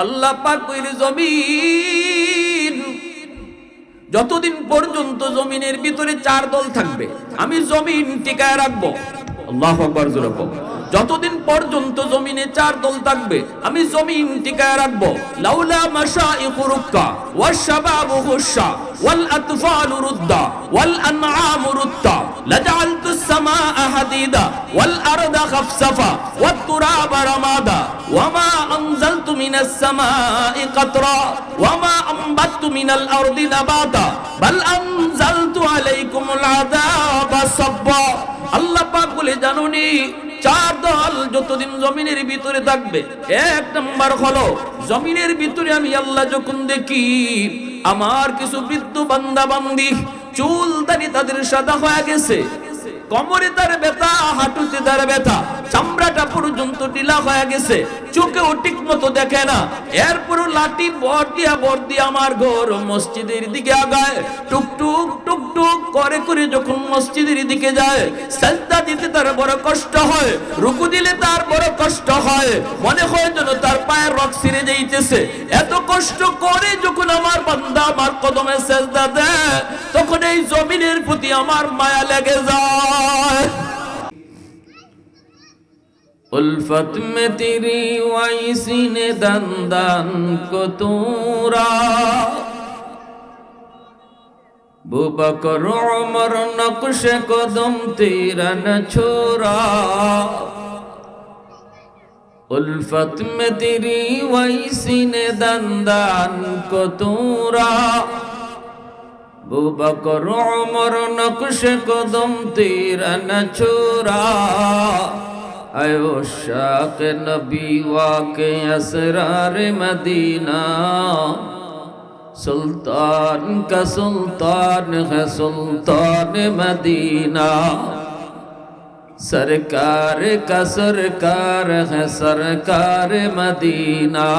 আল্লাহ পাক কইরে জমিন যতদিন পর্যন্ত জমিনের ভিতরে চার দল থাকবে আমি জমিন টিকায় রাখবো। আল্লাহু আকবার জোরে বল। যতদিন পর্যন্ত জমিনে চার দল থাকবে আমি জমিন টিকায় রাখবো। লাউলা মাশাইখু রুক্কা ওয়াশ শাবাবু হুশা ওয়াল আতফালু রুদ্দা ওয়াল আনআমু রুদ্দা লাজআলতুস সামাআ হাদিদা ওয়াল আরদা খাফসাফা ওয়াত তুরাবা রামাদা ওয়ামা আনজালতু মিনাস সামাই কাতরা ওয়ামা আমবাততু মিনাল আরদি নাবাতা বাল আনজালতু আলাইকুমুল আযাবা সাব্বা। আল্লাহ পাক বলে জানুনি চার দল যতদিন জমিনের ভিতরে থাকবে, এক নাম্বার হলো জমিনের ভিতরে আমি আল্লাহ যখন দেখি আমার কিছু বৃদ্ধ বান্দা বান্দি চুল দাড়ি তাদের সাদা হয়ে গেছে, কোমরে তার ব্যথা, হাঁটুতে তার ব্যথা, চামড়াটা পর্যন্ত ঢিলা হয়ে গেছে, চোখেও ঠিক মতো দেখে না, এরপরও লাঠি বর দিয়া আমার ঘর মসজিদের দিকে আগায়, টুকটুক টুকটুক করে করে যখন মসজিদের দিকে যায়, সাজদা দিতে তার বড় কষ্ট হয়, রুকু দিলে তার বড় কষ্ট হয়, মনে হয় যেন তার পায়ের রগ ছিঁড়ে যাইতেছে। এত কষ্ট করে যখন আমার বান্দা আমার কদমে সাজদা দেয় তখন এই জমিনের প্রতি আমার মায়া লেগে যায়। उल्फत में तेरी वाइसी ने दंदन को तूरा बू बकर उमर नक्श कदम तेरा न छोरा। उल्फत में तेरी वाइसी ने दंदन को तूरा बू बकर उमर नक्श कदम तेरा न छोरा। आयो शाक नबी वाके असरार मदीना सुल्तान का सुल्तान है सुल्तान मदीना। सरकार का सरकार है सरकार मदीना।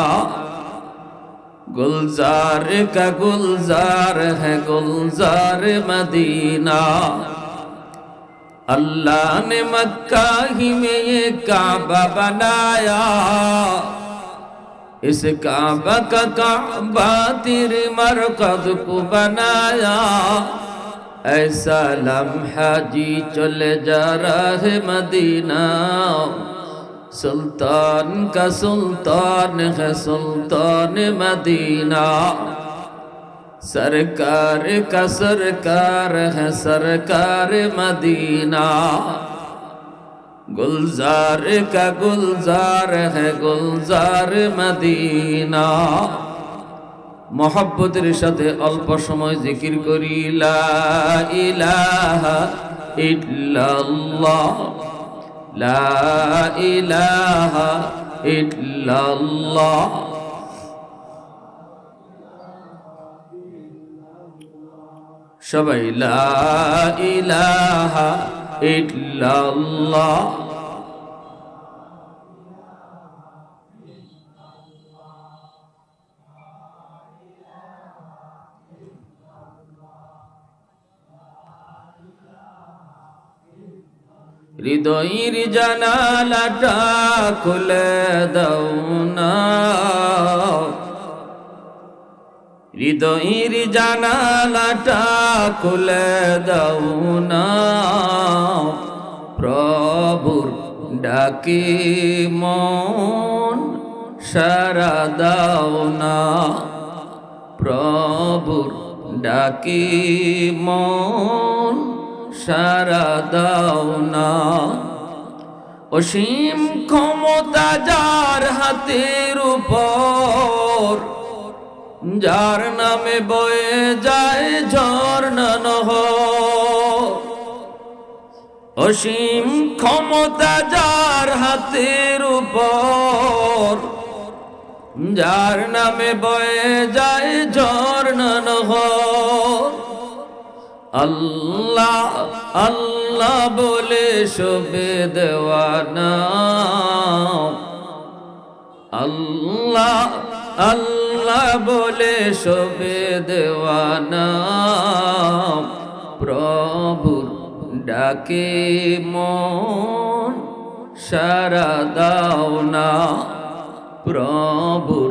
गुलजार का गुलजार है गुलजार मदीना। अल्लाह ने मक्का ही में ये काबा बनाया, इस काबा का काबा तेरे मरकज को बनाया। ऐसा लम्हा जी चले जा रहा है मदीना सुल्तान का सुल्तान है सुल्तान मदीना। सरकार का सरकार है सरकार मदीना। गुलजार का गुलजार है गुलजार मदीना। मोहब्बतेर साथे अल्प समय जिकिर करी ला इलाहा इल्लाल्लाह ला इलाहा इल्लाल्लाह। সবাই লা ইলাহা ইল্লাল্লাহ। হৃদয়ের জানালাটা খুলে দাও না, হৃদয়ের জানালাটা খুলে দাও না। প্রভুর ডাকে মন সারা দাও না। প্রভুর ডাকে মন সারা দাও না। অসীম ক্ষমতা যার হাতের উপর, যার নামে বয়ে যায় ঝর্ণা নহর। অসীম ক্ষমতা যার হাতের উপর, যার নামে বয়ে যায় ঝর্ণা নহর। আল্লাহ আল্লাহ বলে শোভে দেওয়ানা। আল্লাহ আল্লাহ বলে শোভে দেওয়ানা। প্রভুর ডাকে মন সারা দাও না। প্রভুর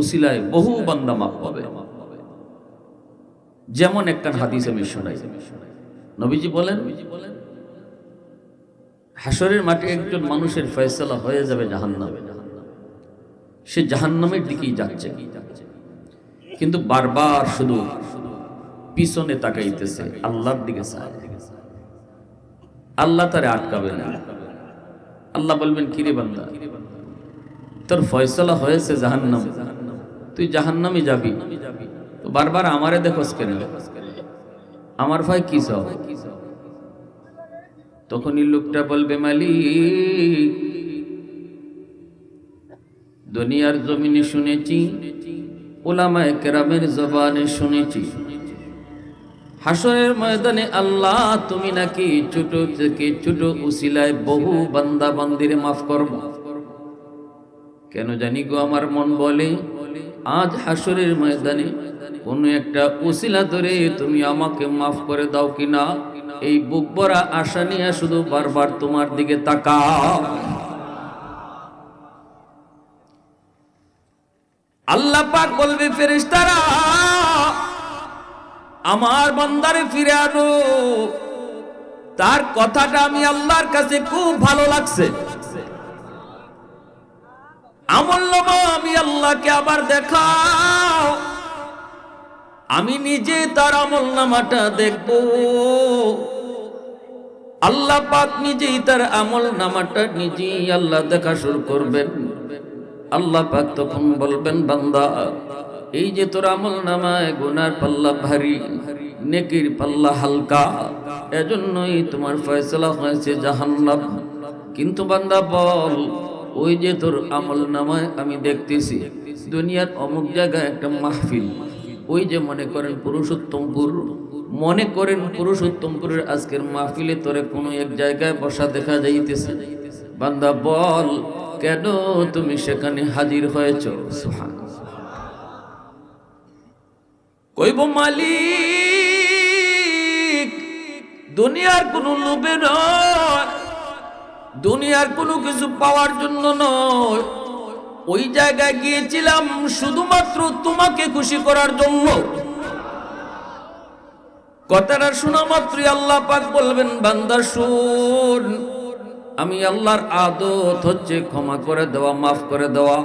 উসিলায় বহু বান্দা মাফ পাবে। যেমন একটা হাদিস আমি শোনাই, নবীজি বলেন হাসরের মাঠে একজন মানুষের ফয়সালা হয়ে যাবে জাহান্নামে, সে জাহান্নামের দিকেই যাচ্ছে, কিন্তু বারবার শুধু পিছনে তাকাইতেছে, আল্লাহর দিকে চায়। আল্লাহ তারে আটকাবে না। আল্লাহ বলবেন, কিরে বান্দা, তোর ফয়সালা হয়েছে জাহান্নাম, তুই জাহান্নামে যাবি, তো বারবার আমারে দেখোস কেন? আমার ভাই কি চাও? তখনই লোকটা বলবে, মালিক, দুনিয়ার জমিনে শুনেছি, উলামায়ে কেরামের জবানে শুনেছি, হাসরের ময়দানে আল্লাহ তুমি নাকি ছোট থেকে ছোট উসিলায় বহু বান্দা বান্দিরে মাফ করব। কেন জানি গো আমার মন বলে, আজ হাসরের ময়দানে কোন একটা উসিলা ধরে তুমি আমাকে মাফ করে দাও কিনা, এই বুক ভরা আশা নিয়ে শুধু বারবার তোমার দিকে তাকাও। আল্লাহ পাক বলবে, ফেরেশতারা আমার বান্দারে ফিরে আনো, তার কথাটা আমি আল্লাহর কাছে খুব ভালো লাগছে, আমলনামা আমি আল্লাহকে আবার দেখাও, আমি নিজে তার আমলনামাটা দেখব। আল্লাহ পাক নিজেই তার আমলনামাটা নিজেই আল্লাহ দেখা শুরু করবেন। আল্লাহ পাক তখন বলবেন, বান্দা, এই যে তোর আমলনামায় গুনার পাল্লা ভারী, নেকির পাল্লা হালকা, এজন্যই তোমার ফয়সালা হয়েছে জাহান্নাম। কিন্তু বান্দা বল, ওই যে তোর আমলনামায় আমি দেখতেছি দুনিয়ার অমুক জায়গায় একটা মাহফিল, ওই যে মনে করেন পুরুষোত্তমপুর, মনে করেন পুরুষোত্তমপুরের আজকের মাহফিলে তোরে কোনো এক জায়গায় বসা দেখা যাইতেছে। বান্দা বল, কেন তুমি সেখানে হাজির হয়েছ? সুবহানাল্লাহ। কইব, মালিক, দুনিয়ার কোনো লোভে নয়, দুনিয়ার কোনো কিছু পাওয়ার জন্য নয়, ওই জায়গায় গিয়েছিলাম শুধুমাত্র তোমাকে খুশি করার জন্য। কথাটা শোনা মাত্রই আল্লাহ পাক বলবেন, বান্দা শুন, আমি আল্লাহর আদত হচ্ছে ক্ষমা করে দেওয়া, মাফ করে দেওয়া,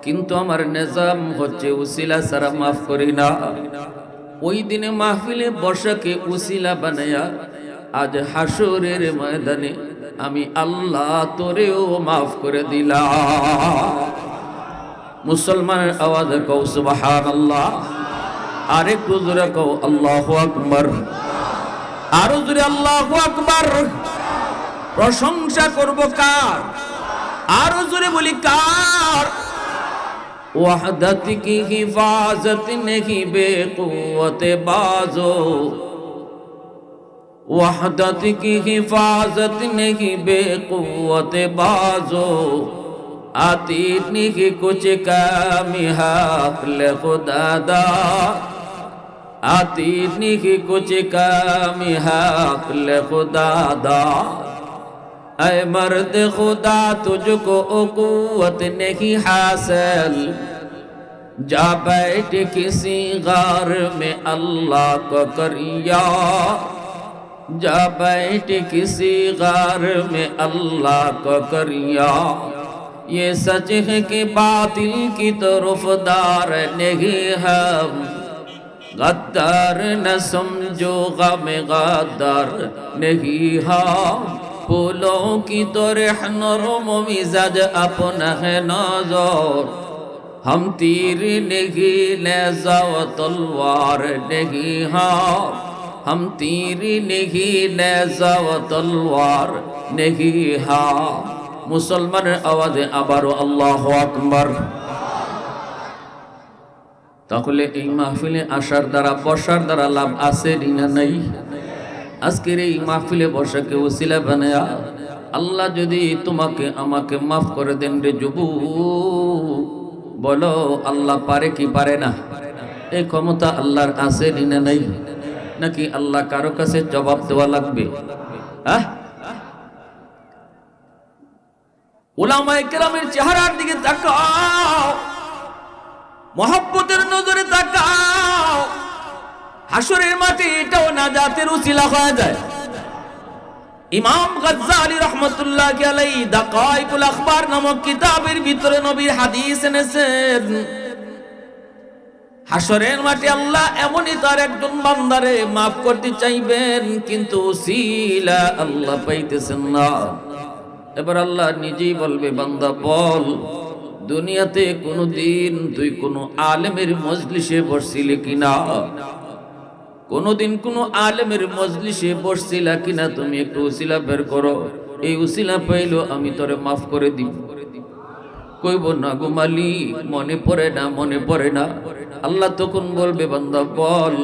কিন্তু আমার নিজাম হচ্ছে উসিলা ছাড়া মাফ করি না। ওই দিনে মাহফিলে বসাকে উসিলা বানায়া আজ হাসরের ময়দানে আমি আল্লাহ তোরেও মাফ করে দিলাম। মুসলমানের আওয়াজে কও সুবহানাল্লাহ, আরেকটু জোরে কও আল্লাহু আকবার, আরো জোরে আল্লাহু আকবার। প্রশংসা করব কার? আরো জোরে বলি কার? वहदत की हिफाजत नहीं बेक़ुव्वत बाज़ो, वहदत की हिफाजत नहीं बेक़ुव्वत बाज़ो, आती नहीं कुछ कामी हक़ खुदा दा, आती नहीं कुछ कामी हक़ खुदा दा। ऐ मर्द खुदा तुझको कुव्वत नहीं हासिल, जा बैठ किसी गार में अल्लाह को करिया, जा बैठ किसी गार में अल्लाह को करिया। ये सच है कि बातिल की तरफदार नहीं हम, गद्दार न समझो गम गद्दार नहीं हम। फूलों की तो रहनुम मिजाज अपना है नजर, हम तीर नहीं नेज़ा व तलवार नहीं हाँ, हम तीर नहीं नेज़ा व तलवार नहीं हाँ। मुसलमाনের আওয়াজে আবারও আল্লাহু আকবার। তাহলে এই মাহফিলে আসার দ্বারা, বসার দ্বারা লাভ আছে না নাই? আজকের এই মাহফিলে বসাকে ওসিলা বানায়া আল্লাহ যদি তোমাকে আমাকে মাফ করে দেন রে যুবক, বলো আল্লাহ পারে কি পারে না? এই ক্ষমতা আল্লাহর আছে না নাই? নাকি আল্লাহ কারো কাছে জবাব দেওয়া লাগবে? উলামায়ে কেরামের চেহারার দিকে তাকাও, মহব্বতের নজরে তাকাও, হাসরের মাঠে এটাও নাজাতের উসিলা হয়ে যায়। ইমাম গাজ্জালি রাহমাতুল্লাহি আলাইহি দাকাইকুল আখবার নামক কিতাবের ভিতরে নবীর হাদিস এনেছেন, হাসরের মাঠে আল্লাহ এমনই তার একজন বান্দারে মাফ করতে চাইবেন, কিন্তু উসিলা আল্লাহ পাইতেছেন না। এবার আল্লাহ নিজেই বলবে, বান্দা বল, দুনিয়াতে কোনদিন তুই কোন আলেমের মজলিসে বসছিলি কিনা? কোনদিন কোন আলেমের মজলিসে বসছিলা কিনা? তুমি একটু উসিলা বের করো, এই উসিলা পাইলো আমি তোরে মাফ করে দিব। কইব না গো মালিক, মনে পড়ে না, মনে পড়ে না। আল্লাহ তখন বলবে, বান্দা বল,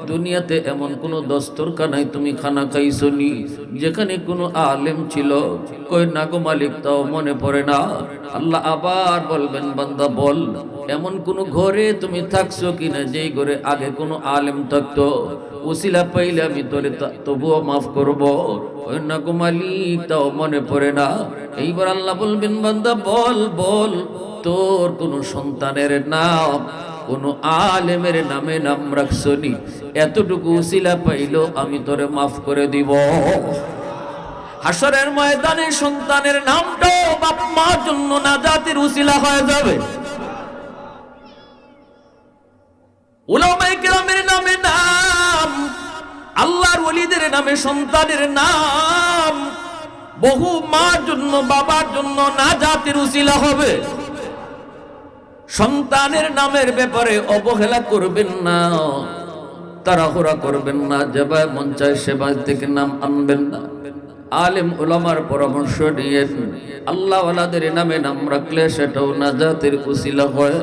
দুনিয়াতে এমন কোন দস্তরখানায় তুমি খানা খাইছো নি যেখানে কোনো আলেম ছিল? কই না গো মালিক, তাও মনে পড়ে না। আল্লাহ আবার বলবেন, বান্দা বল, এমন কোন ঘরে তুমি থাকছো কিনা যেই ঘরে আগে কোনো আলেম থাকতো? উসিলা পাইলে আমি তোরে তবুও মাফ করব। কই না গো মালিক, তাও মনে পড়ে না। এইবার আল্লাহ বলবেন, বান্দা বল, বল, তোর কোন সন্তানের নাম, কোন আলেমের নামে নাম রাখছনি? এতটুকু উসিলা পাইলো আমি তোরে মাফ করে দিব। হাসরের ময়দানে সন্তানের নামটাও বাপ মার জন্য নাজাতের উসিলা হয়ে যাবে। উলামায়ে কেরামের নামে নাম, আল্লাহর ওলিদের নামে সন্তানের নাম, বহু মার জন্য, বাবার জন্য নাজাতের উসিলা হবে। সন্তানের নামের ব্যাপারে অবহেলা করবেন না, তাড়াহুড়া করবেন না, যেভাবে মন চায় সেভাবে থেকে নাম আনবেন না। আলেম উলামার পরামর্শ নিয়ে আল্লাহ ওয়ালাদের নামে নাম রাখলে সেটাও নাজাতের উসিলা হয়।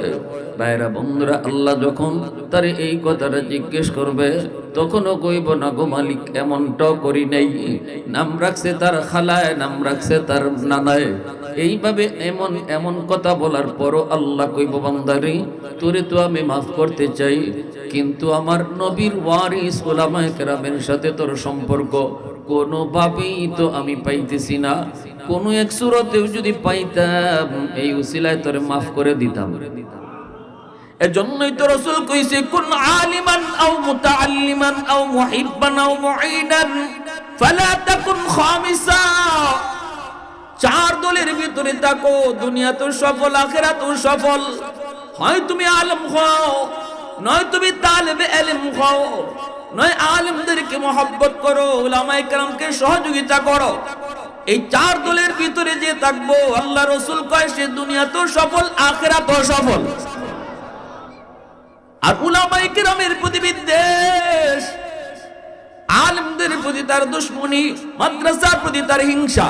ভাইরা বন্ধুরা, আল্লাহ যখন তার এই কথাটা জিজ্ঞেস করবে, তখনও কইব না গো মালিক, এমনটাও করি নাই। নাম রাখছে তার খালায়, নাম রাখছে তার নানায়। এইভাবে এমন এমন কথা বলার পরও আল্লাহ কইব, বান্দারে, তোরে তো আমি মাফ করতে চাই, কিন্তু আমার নবীর ওয়ারিস উলামায়ে কেরামের সাথে তোর সম্পর্ক কোনোভাবেই তো আমি পাইতেছি না। কোন এক সূরাতেও যদি পাইতাম, এই উসিলায় তোরে মাফ করে দিতাম। এজন্যই তো রাসূল কইছে, কুন আলিমান আও মুতাআল্লিমান আও মুহিব্বান আও মুঈনান ফালা তাকুন খামিসা। চার দলের ভিতরে থাকো, দুনিয়া তো সফল, আখিরাত তো সফল। হয় তুমি আলেম হও, নয় তুমি তালেবে ইলম হও, নয় আলেমদেরকে মহব্বত করো, উলামায়ে কেরামকে সহযোগিতা করো। এই চার দলের ভিতরে যে থাকবো, আল্লাহ রাসূল কয় সে দুনিয়া তো সফল, আখিরাত তো সফল। আর উলামায়ে কেরামের প্রতি বিদ্বেষ, আলেমদের প্রতি তার দুশমনি, মাদ্রাসার প্রতি তার হিংসা।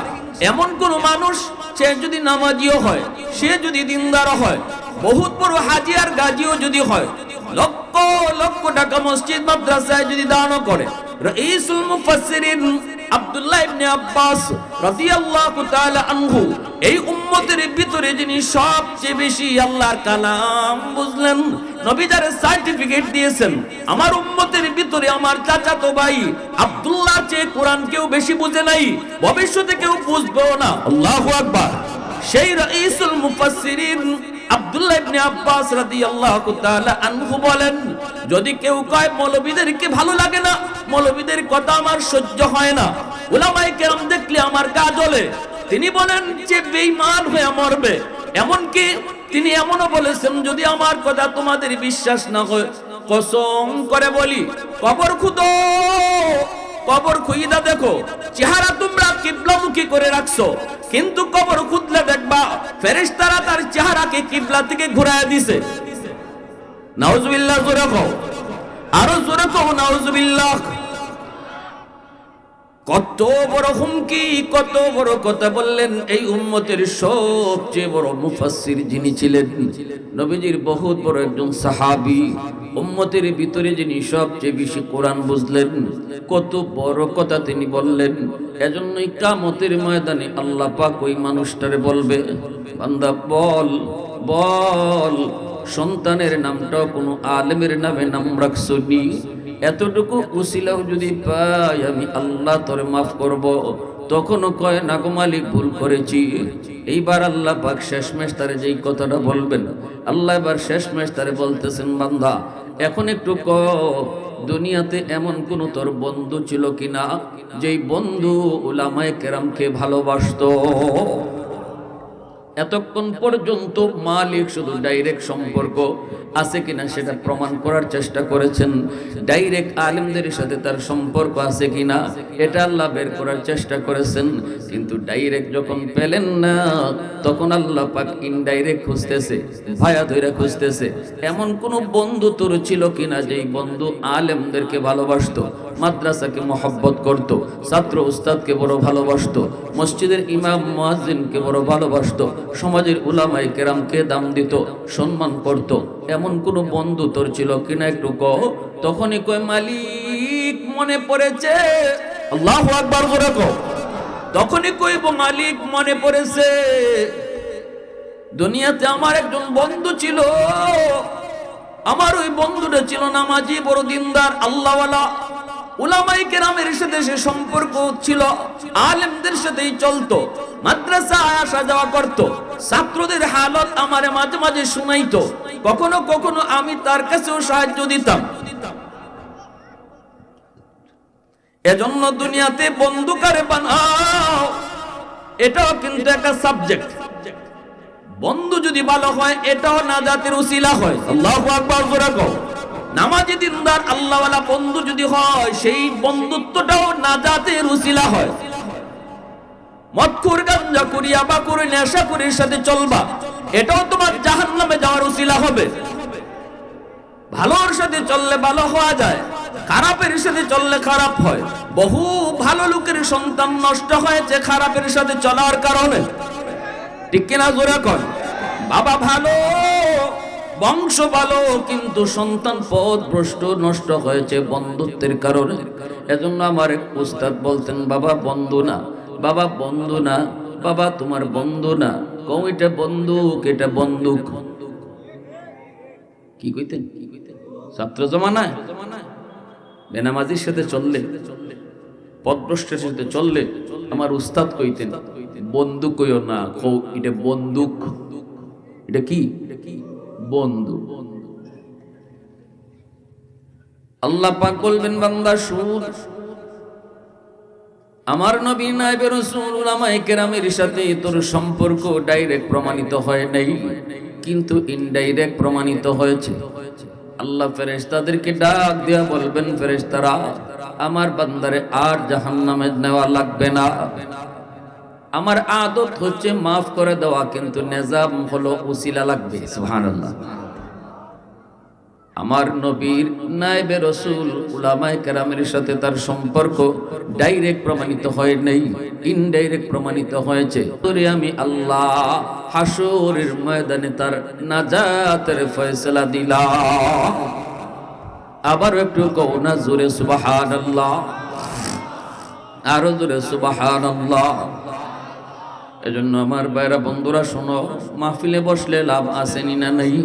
এমন কোন মানুষ, সে যদি নামাজিও হয়, সে যদি দিনদার হয়, বহুত বড় হাজি আর গাজীও যদি হয়, লক্ষ লক্ষ টাকা মসজিদ মাদ্রাসায় যদি দান করে, রাইসুল মুফাসসিরিন আব্দুল্লাহ ইবনে আব্বাস রাদিয়াল্লাহু তাআলা আনহু এই উম্মতের ভিতরে যিনি সবচেয়ে বেশি আল্লাহর কালাম বুঝলেন, নবীদের সার্টিফিকেট দিয়েছেন, আমার উম্মতের ভিতরে আমার চাচাতো ভাই আব্দুল্লাহ চেয়ে কোরআন কেউ বেশি বুঝে নাই, ভবিষ্যতে কেউ বুঝবেও না। আল্লাহু আকবার। সেই রাইসুল মুফাসসিরিন আব্দুল্লাহ ইবনে আব্বাস রাদিয়াল্লাহু তাআলা আনহু বলেন, যদি কেউ কয় মৌলবীদেরকে ভালো লাগে না, মৌলবীদের কথা আমার সহ্য হয় না, উলামায়ে কেরাম দেখলে আমার গা জ্বলে, তিনি বলেন যে বেঈমান হয়ে মরবে। এমনকি তিনি এমনও বলেছেন, যদি আমার কথা তোমাদের বিশ্বাস না হয়, কসম করে বলি, কবর খুদো, কবর খুইদা দেখো, চেহারা তোমরা কিবলামুখী করে রাখছো, কিন্তু কবর খুদলে দেখবা ফেরেশতারা তার চেহারাকে কিবলা থেকে ঘুরায় দিছে। নাউজুবিল্লাহ, জোরে কও, আরো জোরে কও, নাউজুবিল্লাহ। কত বড় হুমকি, কত বড় কথা বললেন। এই উম্মতের সবচেয়ে বড় মুফাসসির যিনি ছিলেন, নবীজির বহুত বড় একজন সাহাবী, উম্মতের ভিতরে যিনি সবচেয়ে বেশি কোরআন বুঝলেন, কত বড় কথা তিনি বললেন। এজন্যই কিয়ামতের ময়দানে আল্লাহ পাক ওই মানুষটারে বলবে, বান্দা বল, বল, সন্তানের নামটাও কোনো আলেমের নামে নাম রাখছনি? এতটুকু উসিলাও যদি পাই, আমি আল্লাহ তোরে মাফ করব। তখনও কয় না গো মালিক ভুল করেছি। এইবার আল্লাহ পাক শেষমেশ তারে যেই কথাটা বলবেন, আল্লাহ এবার শেষমেশ তারে বলতেছেন, বান্দা এখন একটু ক, দুনিয়াতে এমন কোন তোর বন্ধু ছিল কিনা যেই বন্ধু উলামায়ে কেরামকে ভালোবাসতো? এতক্ষণ পর্যন্ত মালিক শুধু ডাইরেক্ট সম্পর্ক আছে কিনা সেটা প্রমাণ করার চেষ্টা করেছেন, ডাইরেক্ট আলেমদের সাথে তার সম্পর্ক আছে কিনা এটা আল্লাহ বের করার চেষ্টা করেছেন। কিন্তু ডাইরেক্ট যখন পেলেন না, তখন আল্লাহ পাক ইনডাইরেক্ট খুঁজতেছে, ভায়া ধইরা খুঁজতেছে, এমন কোন বন্ধু তোর ছিল কিনা যেই বন্ধু আলেমদেরকে ভালোবাসতো, মাদ্রাসাকে মহব্বত করত, ছাত্র উস্তাদকে বড় ভালোবাসতো, মসজিদের ইমাম মুয়াজ্জিনকে বড় ভালোবাসতো, সমাজের উলামায়ে কেরামকে দাম দিত, সম্মান করত, এমন কোন বন্ধু তোর ছিল কিনা একটু কও। তখনই কয় মালিক মনে পড়েছে। আল্লাহু আকবার জোরে কও। তখনই কইব মালিক মনে পড়েছে, দুনিয়াতে আমার একজন বন্ধু ছিল, আমার ওই বন্ধুটা ছিল নামাজি, বড় দিনদার, আল্লাহওয়ালা, উলামায়ে কেরামের সাথে সে সম্পর্ক ছিল, আলেমদের সাথেই চলতো, মাদ্রাসায় আসা যাওয়া করত, ছাত্রদের হালত আমারে মাঝে মাঝে শুনাইতো, কখনো কখনো আমি তার কাছেও সাহায্য দিতাম। এজন্য দুনিয়াতে বন্ধু কারে বানাও, এটাও কিন্তু একটা সাবজেক্ট। বন্ধু যদি ভালো হয় এটাও নাজাতের উসিলা হয়। আল্লাহু আকবার জোরে কও। নামাজি দিনদার আল্লাহওয়ালা বন্ধু যদি হয়, সেই বন্ধুত্বটাও নাজাতের উসিলা হয়। মদখোর, গাঞ্জাখোর, ইয়াবাখোর, নেশাখোরের সাথে চলবা, এটাও তোমার জাহান্নামে যাওয়ার উসিলা হবে। ভালোর সাথে চললে ভালো হওয়া যায়, খারাপের সাথে চললে খারাপ হয়। বহু ভালো লোকের সন্তান নষ্ট হয়েছে খারাপের সাথে চলার কারণে, ঠিক কিনা জোরে কর। বাবা ভালো, বংশ ভালো, কিন্তু সন্তান পথভ্রষ্ট নষ্ট হয়েছে বন্ধুত্বের কারণে। এজন্য আমার এক উস্তাদ বলতেন, বাবা বন্ধু না, বাবা বন্ধু না, বাবা তোমার বন্ধু না, কও এটা বন্দুক, এটা বন্দুক। কি কইতেন? ছাত্র জমানায় বেনামাজির সাথে চললে, পথভ্রষ্টের সাথে চললে আমার উস্তাদ কইতেন, বন্দুক কইও না, কও এটা বন্দুক। এটা কি? বন্ধু। আল্লাহ পাক বলবেন, বান্দা শুন, আমার নবী নায়েবে রাসূল উলামায়ে কেরামের সাথে তোর সম্পর্ক ডাইরেক্ট প্রমাণিত হয় নাই, কিন্তু ইনডাইরেক্ট প্রমাণিত হয়েছে। আল্লাহ ফেরেশতাদেরকে ডাক দিয়া বলবেন, ফেরেশতারা আমার বান্দারে আর জাহান্নামে নেওয়া লাগবে না। আমার আদত হচ্ছে মাফ করে দেওয়া, কিন্তু নিজাম হলো উসিলা লাগবে। সুবহানাল্লাহ। আমার নবীর নায়েবে রাসূল উলামায়ে কেরামের সাথে তার সম্পর্ক ডাইরেক্ট প্রমাণিত হয় নাই, ইনডাইরেক্ট প্রমাণিত হয়েছে। তোরে আমি আল্লাহ হাসরের ময়দানে তার নাজাতের ফয়সালা দিলাম। আবার একটু কও না জোরে সুবহানাল্লাহ, আরো জোরে সুবহানাল্লাহ। এজন্য আমার ভাইরা বন্ধুরা শোনো, মাহফিলে বসলে লাভ আসেনি না নাই?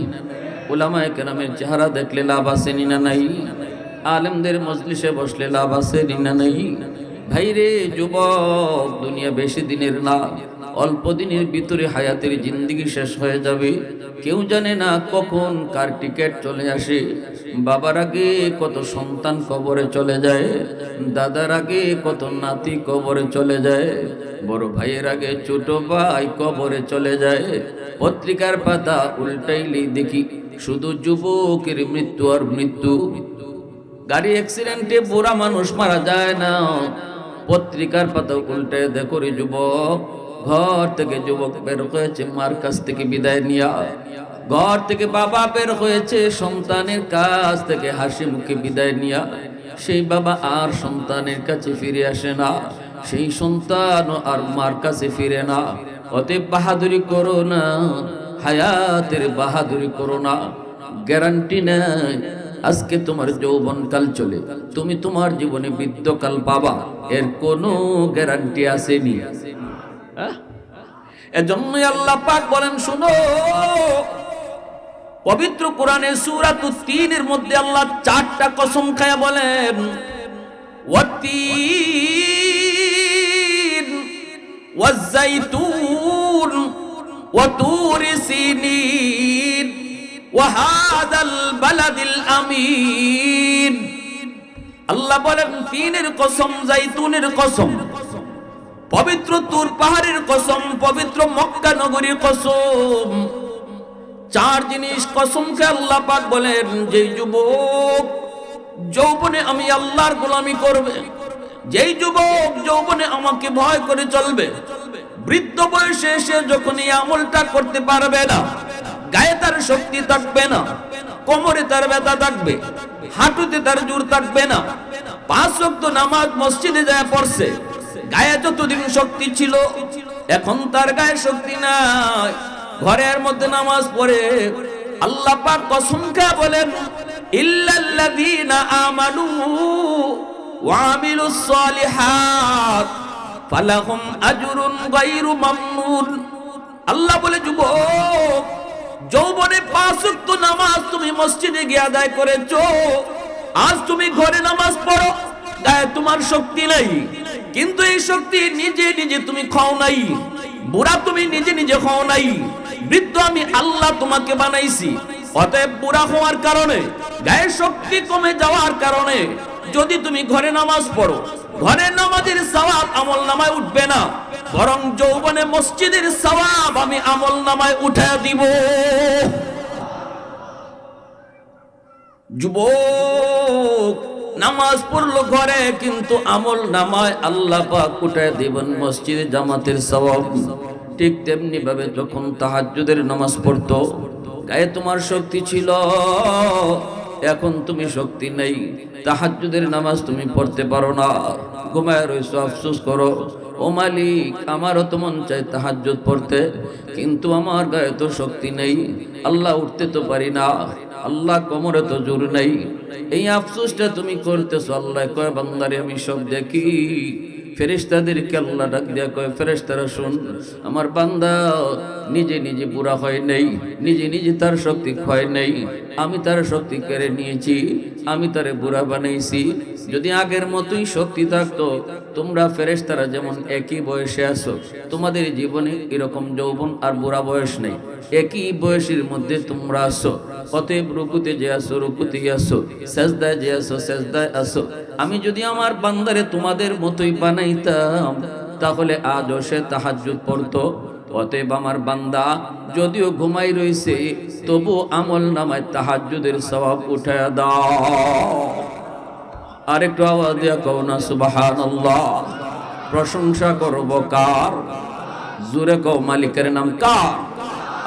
উলামায়ে কেরামের চেহারা দেখলে লাভ আসেনি না নাই? আলেমদের মজলিসে বসলে লাভ আসেনি না নাই? ভাইরে যুবক, দুনিয়া বেশি দিনের না, অল্প দিনের ভিতরে হায়াতের জিন্দেগি শেষ হয়ে যাবে। কেউ জানে না কখন কার টিকেট চলে আসে। বাবার আগে কত সন্তান কবরে চলে যায়, দাদার আগে কত নাতি কবরে চলে যায়, বড় ভাইয়ের আগে ছোট ভাই কবরে চলে যায়। পত্রিকার পাতা উল্টাইলে দেখি শুধু যুবকের মৃত্যু আর মৃত্যু। গাড়ি অ্যাক্সিডেন্টে বুড়া মানুষ মারা যায় না, পত্রিকার পাতা উল্টায় দেখো রে যুবক, ঘর থেকে যুবক বের হয়েছে মার কাছ থেকে বিদায় নিয়া, ঘর থেকে বাবা বের হয়েছে সন্তানের কাছ থেকে হাসি মুখে বিদায় নিয়া। সেই বাবা আর সন্তানের কাছে ফিরে আসে না, সেই সন্তান আর মার কাছে ফিরে না। অতএব বাহাদুরি করো না, হায়াতের বাহাদুরি করো না। গ্যারান্টি নাই আজকে তোমার যৌবনকাল চলে, তুমি তোমার জীবনে বৃদ্ধকাল পাবা, এর কোনো গ্যারান্টি আসেনি। এজন্যই আল্লাহ পাক বলেন, শুনো, পবিত্র কোরআনে সূরাতুত তিনের মধ্যে আল্লাহ 4টা কসম খায়া বলেন, ওয়াত্তিন ওয়াজ-যাইতুন ওয়া তুরি সিনিন ওয়া হাযাল বালাদিল আমিন। আল্লাহ বলেন তিনের কসম, জাইতুনের কসম, পবিত্র তুর পাহাড়ের কসম, পবিত্র মক্কা নগরীর কসম। চার জিনিস কসমকে আল্লাহ পাক বলেন, যেই যুবক যৌবনে আমি আল্লাহর গোলামি করবে, যেই যুবক যৌবনে আমাকে ভয় করে চলবে, বৃদ্ধ বয়সে এসে যখন এই আমলটা করতে পারবে না, গায়ে তার শক্তি থাকবে না, কোমরে তার ব্যথা থাকবে, হাঁটুতে তার জোর থাকবে না, 5 ওয়াক্ত নামাজ মসজিদে যায় পড়ছে, গায়ে যতদিন শক্তি ছিল এখন তার গায়ে শক্তি নাই, ঘরের মধ্যে নামাজ পড়ে, আল্লাহ পাক কসম খেয়ে বলেন ইল্লাল্লাযীনা আমানু ওয়া আমিলুস সালিহাত ফালাহুম আজরুন গায়রু মামনুন। আল্লাহ বলে যুবক যৌবনে 5 ওয়াক্ত নামাজ তুমি মসজিদে গিয়ে আদায় করেছো, আজ তুমি ঘরে নামাজ পড়ো, গায়ে তোমার শক্তি নাই, কিন্তু এই শক্তি নিজে নিজে তুমি খাও নাই, বুড়া তুমি নিজে নিজে খাও নাই, বৃদ্ধ আমি আল্লাহ তোমাকে বানাইছি। অতএব বুড়া হওয়ার কারণে, গায়ের শক্তি কমে যাওয়ার কারণে যদি তুমি ঘরে নামাজ পড়ো, ঘরের নামাজের সওয়াব আমল নামায় উঠবে না, বরং যৌবনে মসজিদের সওয়াব আমি আমল নামায় উঠায় দিব। যুবক নামাজ পড়লো ঘরে, কিন্তু আমল নামায় আল্লাহ পাক উঠায় দিবেন মসজিদে জামাতের সওয়াব। ঠিক তেমনি ভাবে যখন তাহাজ্জুদের নামাজ পড়তো, গায়ে তোমার শক্তি ছিল, এখন তুমি শক্তি নেই, তাহাজ্জুদের নামাজ তুমি পড়তে পারো না, ঘুমায় রইছো, আফসোস করো, ও মালিক আমারও তো মন চাই তাহাজ্জুদ পড়তে, কিন্তু আমার গায়ে তো শক্তি নেই, আল্লাহ উঠতে তো পারি না, আল্লাহ কোমরে তো জোর নেই। এই আফসোসটা তুমি করতেছো। আল্লাহ কয় বান্দারে আমি সব দেখি। ফেরেশতাদেরকে আল্লাহ ডাক দিয়া কয়, ফেরেশতারা শুন, আমার বান্দা নিজে নিজে বুড়া হয় নাই, নিজে নিজে তার শক্তি ক্ষয় নেই, আমি তার শক্তি কেড়ে নিয়েছি, আমি তারে বুড়া বানাইছি। যদি আগের মতোই শক্তি থাকতো, তোমরা ফেরেশতারা যেমন একই বয়সে আছো, তোমাদের জীবনে এরকম যৌবন আর বুড়া বয়স নেই, একই বয়সের মধ্যে তোমরা আছো। অতএব রুকুতে যে আসো রুকুতেই আসো, সেজদায় যে আসো সেজদায় আসো। আমি যদি আমার বান্দারে তোমাদের মতোই বানাইতাম, তাহলে আজও সে তাহাজ্জুদ পড়তো। অতএব আমার বান্দা যদিও ঘুমাই রইছে, তবু আমল নামায় তাহাজ্জুদের সওয়াব উঠায়া দাও। আরেকটু আওয়াজ দিয়া কও না সুবহানাল্লাহ। প্রশংসা করব কার? জোরে কও মালিকের নাম কার?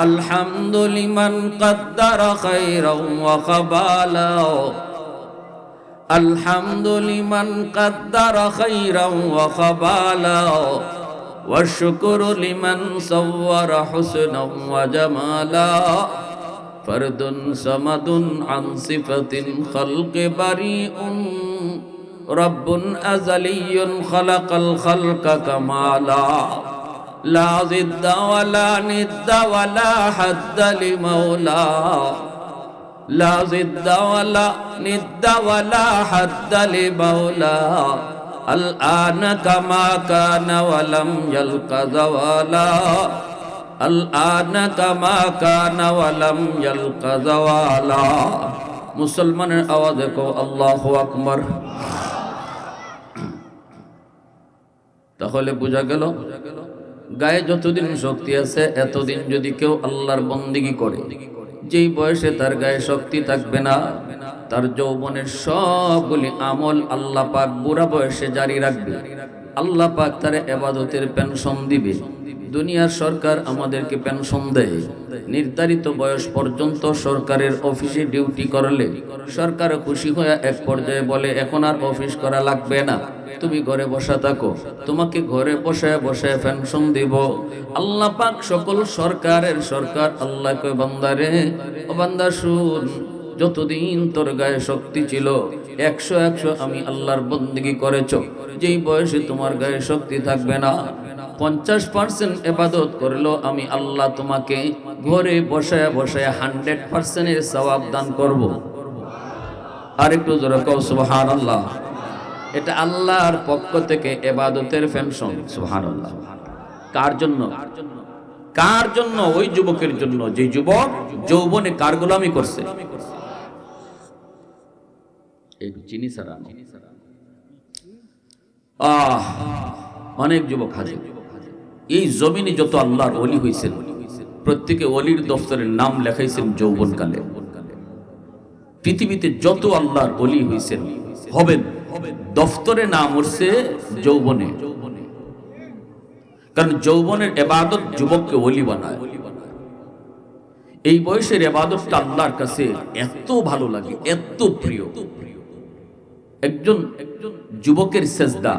আলহামদুলিমান কদ্দারা খায়রাও ওয়া কাবালা, আলহামদুলিমান কদ্দারা খায়রাও ওয়া কাবালা, ওয়া শুকরু লিমান সাওয়ারা হুসনাও ওয়া জামালা, ফরদুন সামাদুন আন সিফাতিন খালকি বারিউন, রব্বুন আযালিয়্যুন খালাকাল খালকা কামালা, লা জিদ্দা ওয়ালা নিদ্দা ওয়ালা হাদ্দা লিমাওলা, লা জিদ্দা ওয়ালা নিদ্দা ওয়ালা হাদ্দা লিমাওলা, আল আনা কামা কানা ওয়ালাম ইয়ালকা যাওয়ালা, আল আনা কামা কানা ওয়ালাম ইয়ালকা যাওয়ালা। মুসলমানের আওয়াজে কও আল্লাহু আকবার। তাহলে বোঝা গেল, গায়ে যতদিন শক্তি আছে এতদিন যদি কেউ আল্লাহর বন্দেগী করে, যেই বয়সে তার গায়ে শক্তি থাকবে না, তার যৌবনের সবগুলি আমল আল্লাহ পাক বুড়া বয়সে জারি রাখবে। আল্লাহ পাক তার ইবাদতের পেনশন দিবে। দুনিয়ার সরকার আমাদেরকে পেনশন দেয়, নির্ধারিত বয়স পর্যন্ত সরকারের অফিসে ডিউটি করলে সরকার খুশি হয়ে এক পর্যায়ে বলে, এখন আর অফিস করা লাগবে না, তুমি ঘরে বসা থাকো, তোমাকে ঘরে বসায় বসায় পেনশন দিব। আল্লাহ পাক সকল সরকারের সরকার। আল্লাহ কয় বান্দারে, ও বান্দা শুন, যতদিন তোর গায়ে শক্তি ছিল 100 আমি আল্লাহর বন্দেগী করেছো, যেই বয়সে তোমার গায়ে শক্তি থাকবে না, 50% ইবাদত করলো, আমি আল্লাহ তোমাকে ঘরে বসায় বসায় 100% সওয়াব দান করব। আর একটু জোরে কও সুবহানাল্লাহ। এটা আল্লাহর পক্ষ থেকে ইবাদতের পেনশন। সুবহানাল্লাহ। কার জন্য? কার জন্য? ওই যুবকের জন্য যে যুবক যৌবনে কার গোলামি করছে। এই চিনি সারা অনেক যুবক হাজির। এই জমিনে যত আল্লাহর ওলি হয়েছেন প্রত্যেকে ওলির দফতরের নাম লেখাইছেন যৌবনকালে। পৃথিবীতে যত আল্লাহর ওলি হয়েছেন হবেন দফতরে নাম উঠছে যৌবনে। কারণ যৌবনের ইবাদত যুবককে ওলি বানায়। এই বয়সের ইবাদতটা আল্লাহর কাছে এত ভালো লাগে, এত প্রিয়। একজন যুবকের সেজদা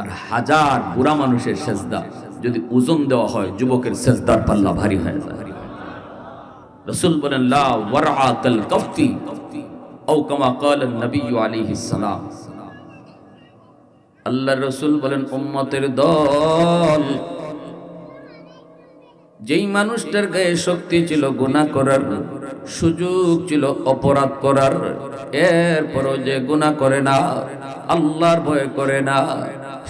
আর হাজার বুড়া মানুষের সেজদা যদি ওজন দেওয়া হয়, যুবকের সেজদার পাল্লা ভারী হয়ে যায়। রাসূল বলেন লা ওয়ারআ কাল কাফতি আও কামা ক্বালা নবী আলাইহিস সালাম। আল্লাহর রাসূল বলেন উম্মতের দল, যেই মানুষটার গায়ে শক্তি ছিল গুনাহ করার, সুযোগ ছিল অপরাধ করার, এরপরও যে গুনাহ করে না, আল্লাহর ভয় করে না,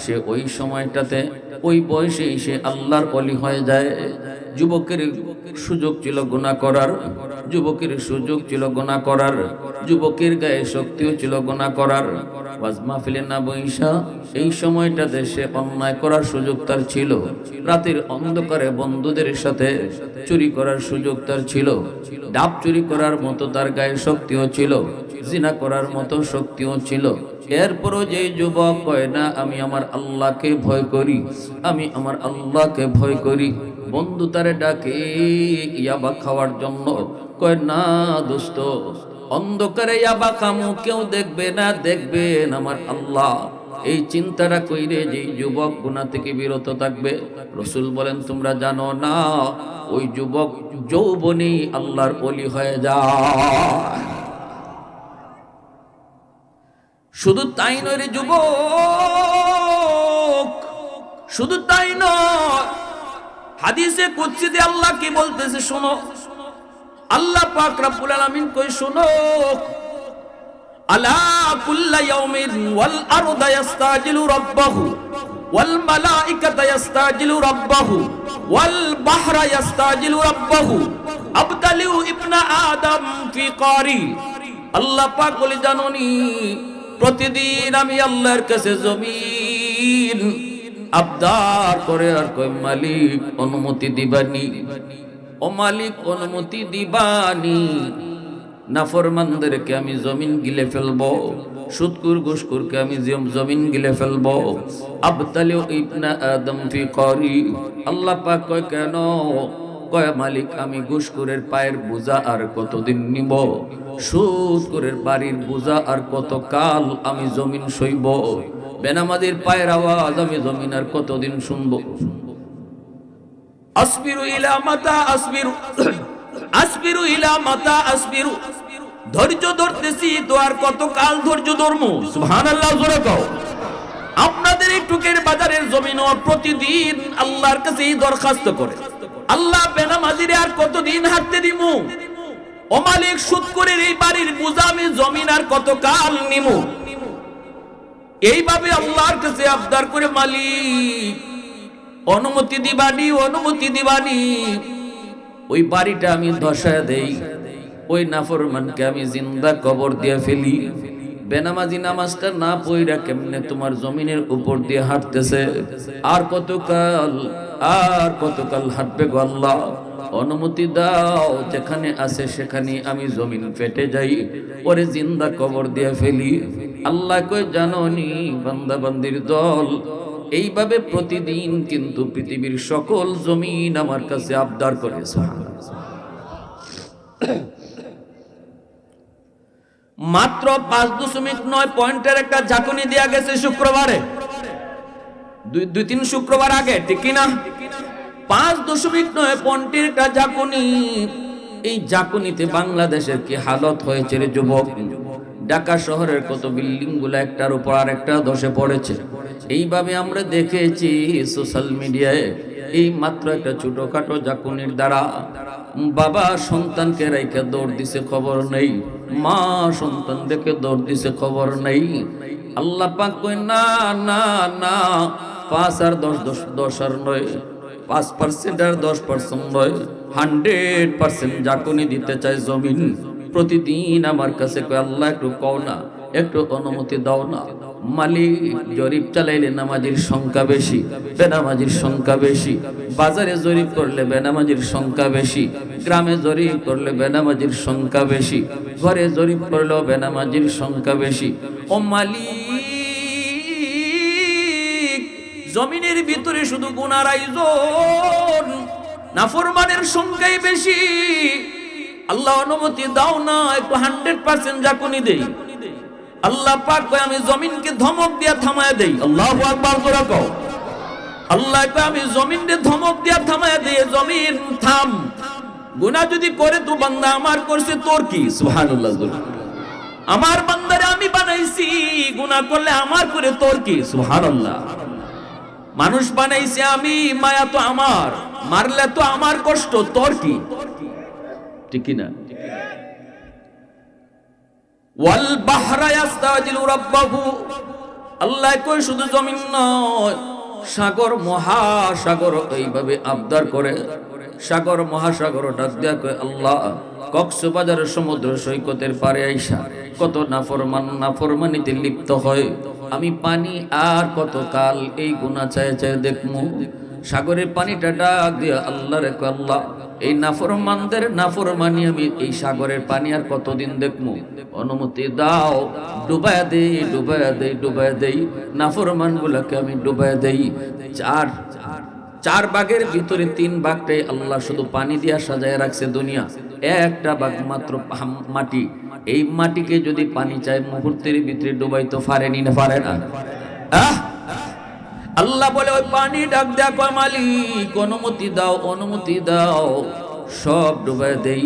সে ওই সময়টাতে ওই বয়সেই সে আল্লাহর ওলি হয়ে যায়। যুবকের সুযোগ ছিল গুনাহ করার, যুবকের সুযোগ ছিল গুনাহ করার, যুবকের গায়ে শক্তিও ছিল গুনাহ করার। ওয়াজ মাহফিলে না বইসা এই সময়টাতে সে অন্যায় করার সুযোগ তার ছিল, রাতের অন্ধকারে বন্ধুদের সাথে চুরি করার সুযোগ তার ছিল, ডাব চুরি করার মতো তার গায়ে শক্তিও ছিল, জিনা করার মতো শক্তিও ছিল। এরপরও যে যুবক কয় না আমি আমার আল্লাহকে ভয় করি, আমি আমার আল্লাহকে ভয় করি, বন্ধু তারে ডাকে ইয়াবা খাওয়ার জন্য, কয় না দোস্ত অন্ধকারে ইয়াবা খামু, কেউ দেখবে না, দেখবেন আমার আল্লাহ। এই চিন্তাটা কইরে যে যুবক গুনাহ থেকে বিরত থাকবে, রাসূল বলেন তোমরা জানো না ওই যুবক যৌবনেই আল্লাহর ওলি হয়ে যায়। শুধু তাই নয় রে যুবক, শুধু তাই নয়, হাদিসে কুদসিতে আল্লাহ কি বলতেছে শোনো। আল্লাহ পাক রব্বুল আলামিন কই শোনো, আলা কুল্লা ইয়াউমিন ওয়াল আরদু ইস্তাজিলু রাব্বাহু ওয়াল মালাইকাতু ইস্তাজিলু রাব্বাহু ওয়াল বাহরা ইস্তাজিলু রাব্বাহু আবতালিউ ইবনা আদম ফি কারি। আল্লাহ পাক বলে জানোনি প্রতিদিন আমি আল্লাহর কাছে জমিন আবদার করে আর কই মালিক অনুমতি দিবানি, ও মালিক অনুমতি দিবানি, নাফরমানদেরকে আমি জমিন গিলে ফেলবো, সুদকুর ঘুষখোরকে আমি জমিন গিলে ফেলবো। আবতালিউ ইবনা আদম ফি কারি। আল্লাহ পাক কয় কেন? কয় মালিক আমি ঘুষখোরের পায়ের বোঝা আর কতদিন নিব, সুদখোরের বাড়ির বোঝা আর কত কাল আমি জমিন সইব, বেনামাজির পায়ের আওয়াজ আমি জমিন আর কতদিন শুনবো। আসবিরু ইলা মাতা আসবিরু, আসবিরু ইলা মাতা আসবিরু, ধৈর্য ধরতেছি তো আর কত কাল ধৈর্য ধরমু। সুবহানাল্লাহ জোরে কও। আপনাদের এই টুকের বাজারের জমিনও প্রতিদিন আল্লাহর কাছে এই দরখাস্ত করে, আল্লাহ বেনামাজিরে আর কতদিন হাঁটতে দিমু, ও মালিক সুদখোরের এই বাড়ির বোঝা আমি জমিন আর কত কাল নিমু। এইভাবে আল্লাহর কাছে আবদার করে মালিক অনুমতি দিবানি, অনুমতি দিবানি। ওই বাড়িটা আমি ধসায় দেই, ওই নাফরমানকে আমি জিন্দা কবর দিয়ে ফেলি। বেনামাজি নামাজটা না পইরা কেমনে তোমার জমিনের উপর দিয়ে হাঁটতেছে, আর কতকাল, আর কতকাল হাঁটবে গো আল্লাহ, অনুমতি দাও, যেখানে আছে সেখানে আমি জমিন ফেটে যাই, ওরে জিন্দা কবর দিয়ে ফেলি। আল্লাহ কয় জানোনি বান্দা বান্দির দল, এইভাবে প্রতিদিন কিন্তু পৃথিবীর সকল জমিন আমার কাছে আবদার করে। মাত্র 5.9 পয়েন্টের একটা ঝাঁকুনি দেয়া গেছে শুক্রবারে, 2-3 শুক্রবার আগে, ঠিক কিনা? 5.9 পয়েন্টের একটা ঝাঁকুনি। এই ঝাঁকুনিতে বাংলাদেশের কি হালত হয়েছে রে যুবক। ঢাকা শহরের কত বিল্ডিং গুলো একটার উপর আরেকটা ধসে পড়েছে। এইভাবে আমরা দেখেছি সোশ্যাল মিডিয়ায়। এই মাত্র একটা ছোটখাটো ঝাঁকুনির দ্বারা বাবা সন্তানকে রেখে দৌড় দিছে, খবর নেই, মা সন্তান দেখে দৌড় দিছে, খবর নেই। আল্লাহ পাক কই না না না, 5 আর 10 আর 9, 5% আর 10% নয়, 100% জাকুনি দিতে চায় জমিন। প্রতিদিন আমার কাছে কয়, আল্লাহ একটু কও না, একটু অনুমতি দাও না। মালিক জরিপ চালাইলে নামাজির সংখ্যা বেশি, বেনামাজির সংখ্যা বেশি। বাজারে জরিপ করলে বেনামাজির সংখ্যা বেশি, গ্রামে জরিপ করলে বেনামাজির সংখ্যা বেশি, ঘরে জরিপ করলেও বেনামাজির সংখ্যা বেশি। ও মালিক, জমিনের ভিতরে শুধু গুনার আয়োজন, নাফরমানের সংখ্যাই বেশি। আল্লাহ অনুমতি দাও না, একটু 100% জাকুনি দেই। আল্লাহ পাক কয়, আমি জমিনকে ধমক দিয়া থামায় দেই। আল্লাহু আকবার জোরে কও। আল্লাহ কয়, আমি জমিনকে ধমক দিয়া থামায় দেই, জমিন থাম। গুনাহ যদি করে তো বান্দা আমার করছে, তোর কি? সুবহানাল্লাহ। আমার বান্দারে আমি বানাইছি, গুনাহ করলে আমার করে তোর কি? সুবহানাল্লাহ। মানুষ বানাইছে আমি, মায়া তো আমার, মারলে তো আমার কষ্ট, তোর কি? ঠিক কি না? ওয়াল বাহরা ইয়াস্তাজিলু রাব্বাহু, আল্লাহ কই শুধু জমিন নয়, সাগর মহাসাগর এইভাবে আবদার করে। সাগর মহাসাগর ডাক দেয়া কয়, আল্লাহ কক্সবাজারের সমুদ্র সৈকতের পারে আইসা কত নাফরমানিতে লিপ্ত হয়, আমি পানি আর কত কাল এই গুনাহ চায় চায় দেখমু। সাগরের পানিটা ডাক দিয়া আল্লাহ রে কয়, আল্লাহ এই নাফরমানদের নাফরমানি আমি এই সাগরের পানি আর কতদিন দেখমু, অনুমতি দাও, ডুবায়া দেই, ডুবায়া দেই, ডুবায়া দেই, নাফরমান গুলাকে আমি ডুবায়া দেই। চার ভাগের ভিতরে 3 ভাগটাই আল্লাহ শুধু পানি দিয়া সাজায় রাখছে দুনিয়া, একটা ভাগ মাত্র মাটি। এই মাটিকে যদি পানি চায় মুহূর্তের ভিতরে ডুবাইতে পারেনি না, পারে না। আল্লাহ বলে, ওই পানি ডাক দেয়া কয়, মালিক অনুমতি দাও, অনুমতি দাও, সব ডুবাই দেই।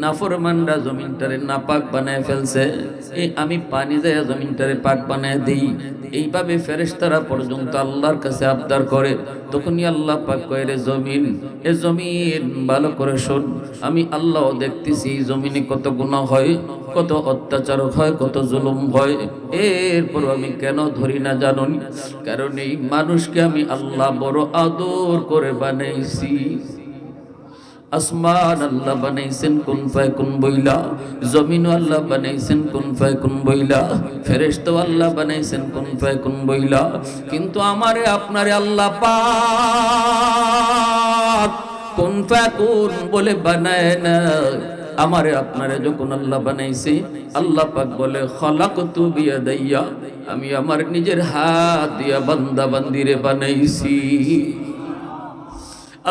নাফরমানরা জমিনটারে নাপাক বানায় ফেলছে, এই আমি পানি দেয়া জমিনটারে পাক বানায় দেই। এইভাবে ফেরেশতারা পর্যন্ত আল্লাহর কাছে আবদার করে। তখনই আল্লাহ পাক কয়, রে জমিন, এ জমিন ভালো করে শোন, আমি আল্লাহ দেখতেছি এই জমিনে কত গুনাহ হয়, কত অত্যাচার হয়, কত জুলুম হয়। এরপর আমি কেন ধরি না জানুন? কারণ এই মানুষকে আমি আল্লাহ বড় আদর করে বানাইছি। আসমান আল্লাহ বানাইছেন কুন ফায়াকুন বইলা, জমিন আল্লাহ বানাইছেন কুন ফায়াকুন বইলা, ফেরেশতা আল্লাহ বানাইছেন কুন ফায়াকুন বইলা। কিন্তু আমারে আপনারে আল্লাহ পাক কুন ফায়াকুন বলে বানায় না। আমারে আপনারে যখন আল্লাহ বানাইছে, আল্লাহ পাক বলে খলাকতু বিয়াদাইয়া, আমি আমার নিজের হাত দিয়া বান্দা বান্দিরে বানাইছি।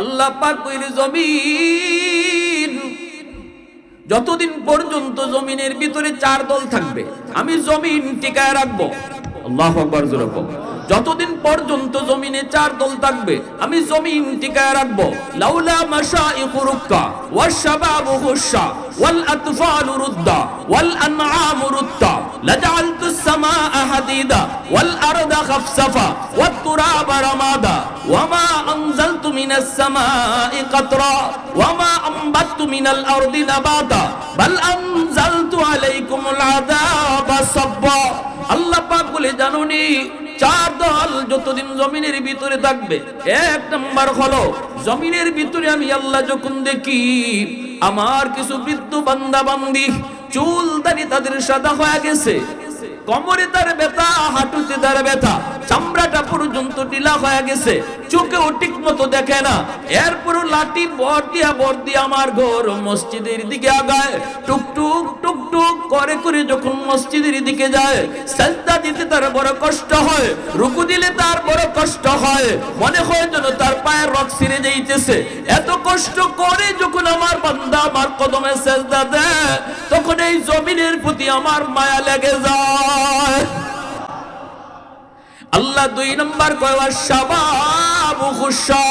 আল্লাহ পাক কইরে, জমিন যতদিন পর্যন্ত জমিনের ভিতরে 4 দল থাকবে, আমি জমিন টিকায় রাখবো। আল্লাহু আকবার জোরে বল। যতদিন পর্যন্ত জমিনে 4 দল থাকবে, আমি জমিন টিকায় রাখবো। লাউলা মাশাইখু রুক্কা ওয়াশ শাবাবু হুশা ওয়াল আতফালু রুদ্দা ওয়াল আনআমু রুদ্দা লাজআলতুস সামাআ হাদিদা ওয়াল আরদা খাফসাফা ওয়াত তুরাবা রামাদা ওয়ামা আনজালতু মিনাস সামাই কাতরা ওয়ামা আমবাততু মিনাল আরদি নাবাতা বাল আনজালতু আলাইকুমুল আযাবা সাব্বা। আল্লাহ পাক বলে, জানুনি 4 দল যতদিন জমিনের ভিতরে থাকবে, 1 নাম্বার হলো জমিনের ভিতরে আমি আল্লাহ যখন দেখি আমার কিছু বৃদ্ধ বান্দা বান্দি চুল দাড়ি তাদের সাদা হয়ে গেছে, কোমরে তার ব্যথা, হাঁটুতে তার ব্যথা, চামড়াটা পর্যন্ত ঢিলা হয়ে গেছে, চোখেও ঠিক মতো দেখে না, এরপরও লাঠি বর দিয়া আমার ঘর মসজিদের দিকে আগায়, টুকটুক টুকটুক করে করে যখন মসজিদের দিকে যায়, সাজদা দিতে তার বড় কষ্ট হয়, রুকু দিলে তার বড় কষ্ট হয়, মনে হয় যেন তার পায়ের রগ ছিঁড়ে যাইতেছে। এত কষ্ট করে যখন আমার বান্দা আমার কদমে সাজদা দেয়, তখন এই জমিনের প্রতি আমার মায়া লেগে যায়। আল্লাহ 2 নাম্বার কয়, শাবাবু খুশা,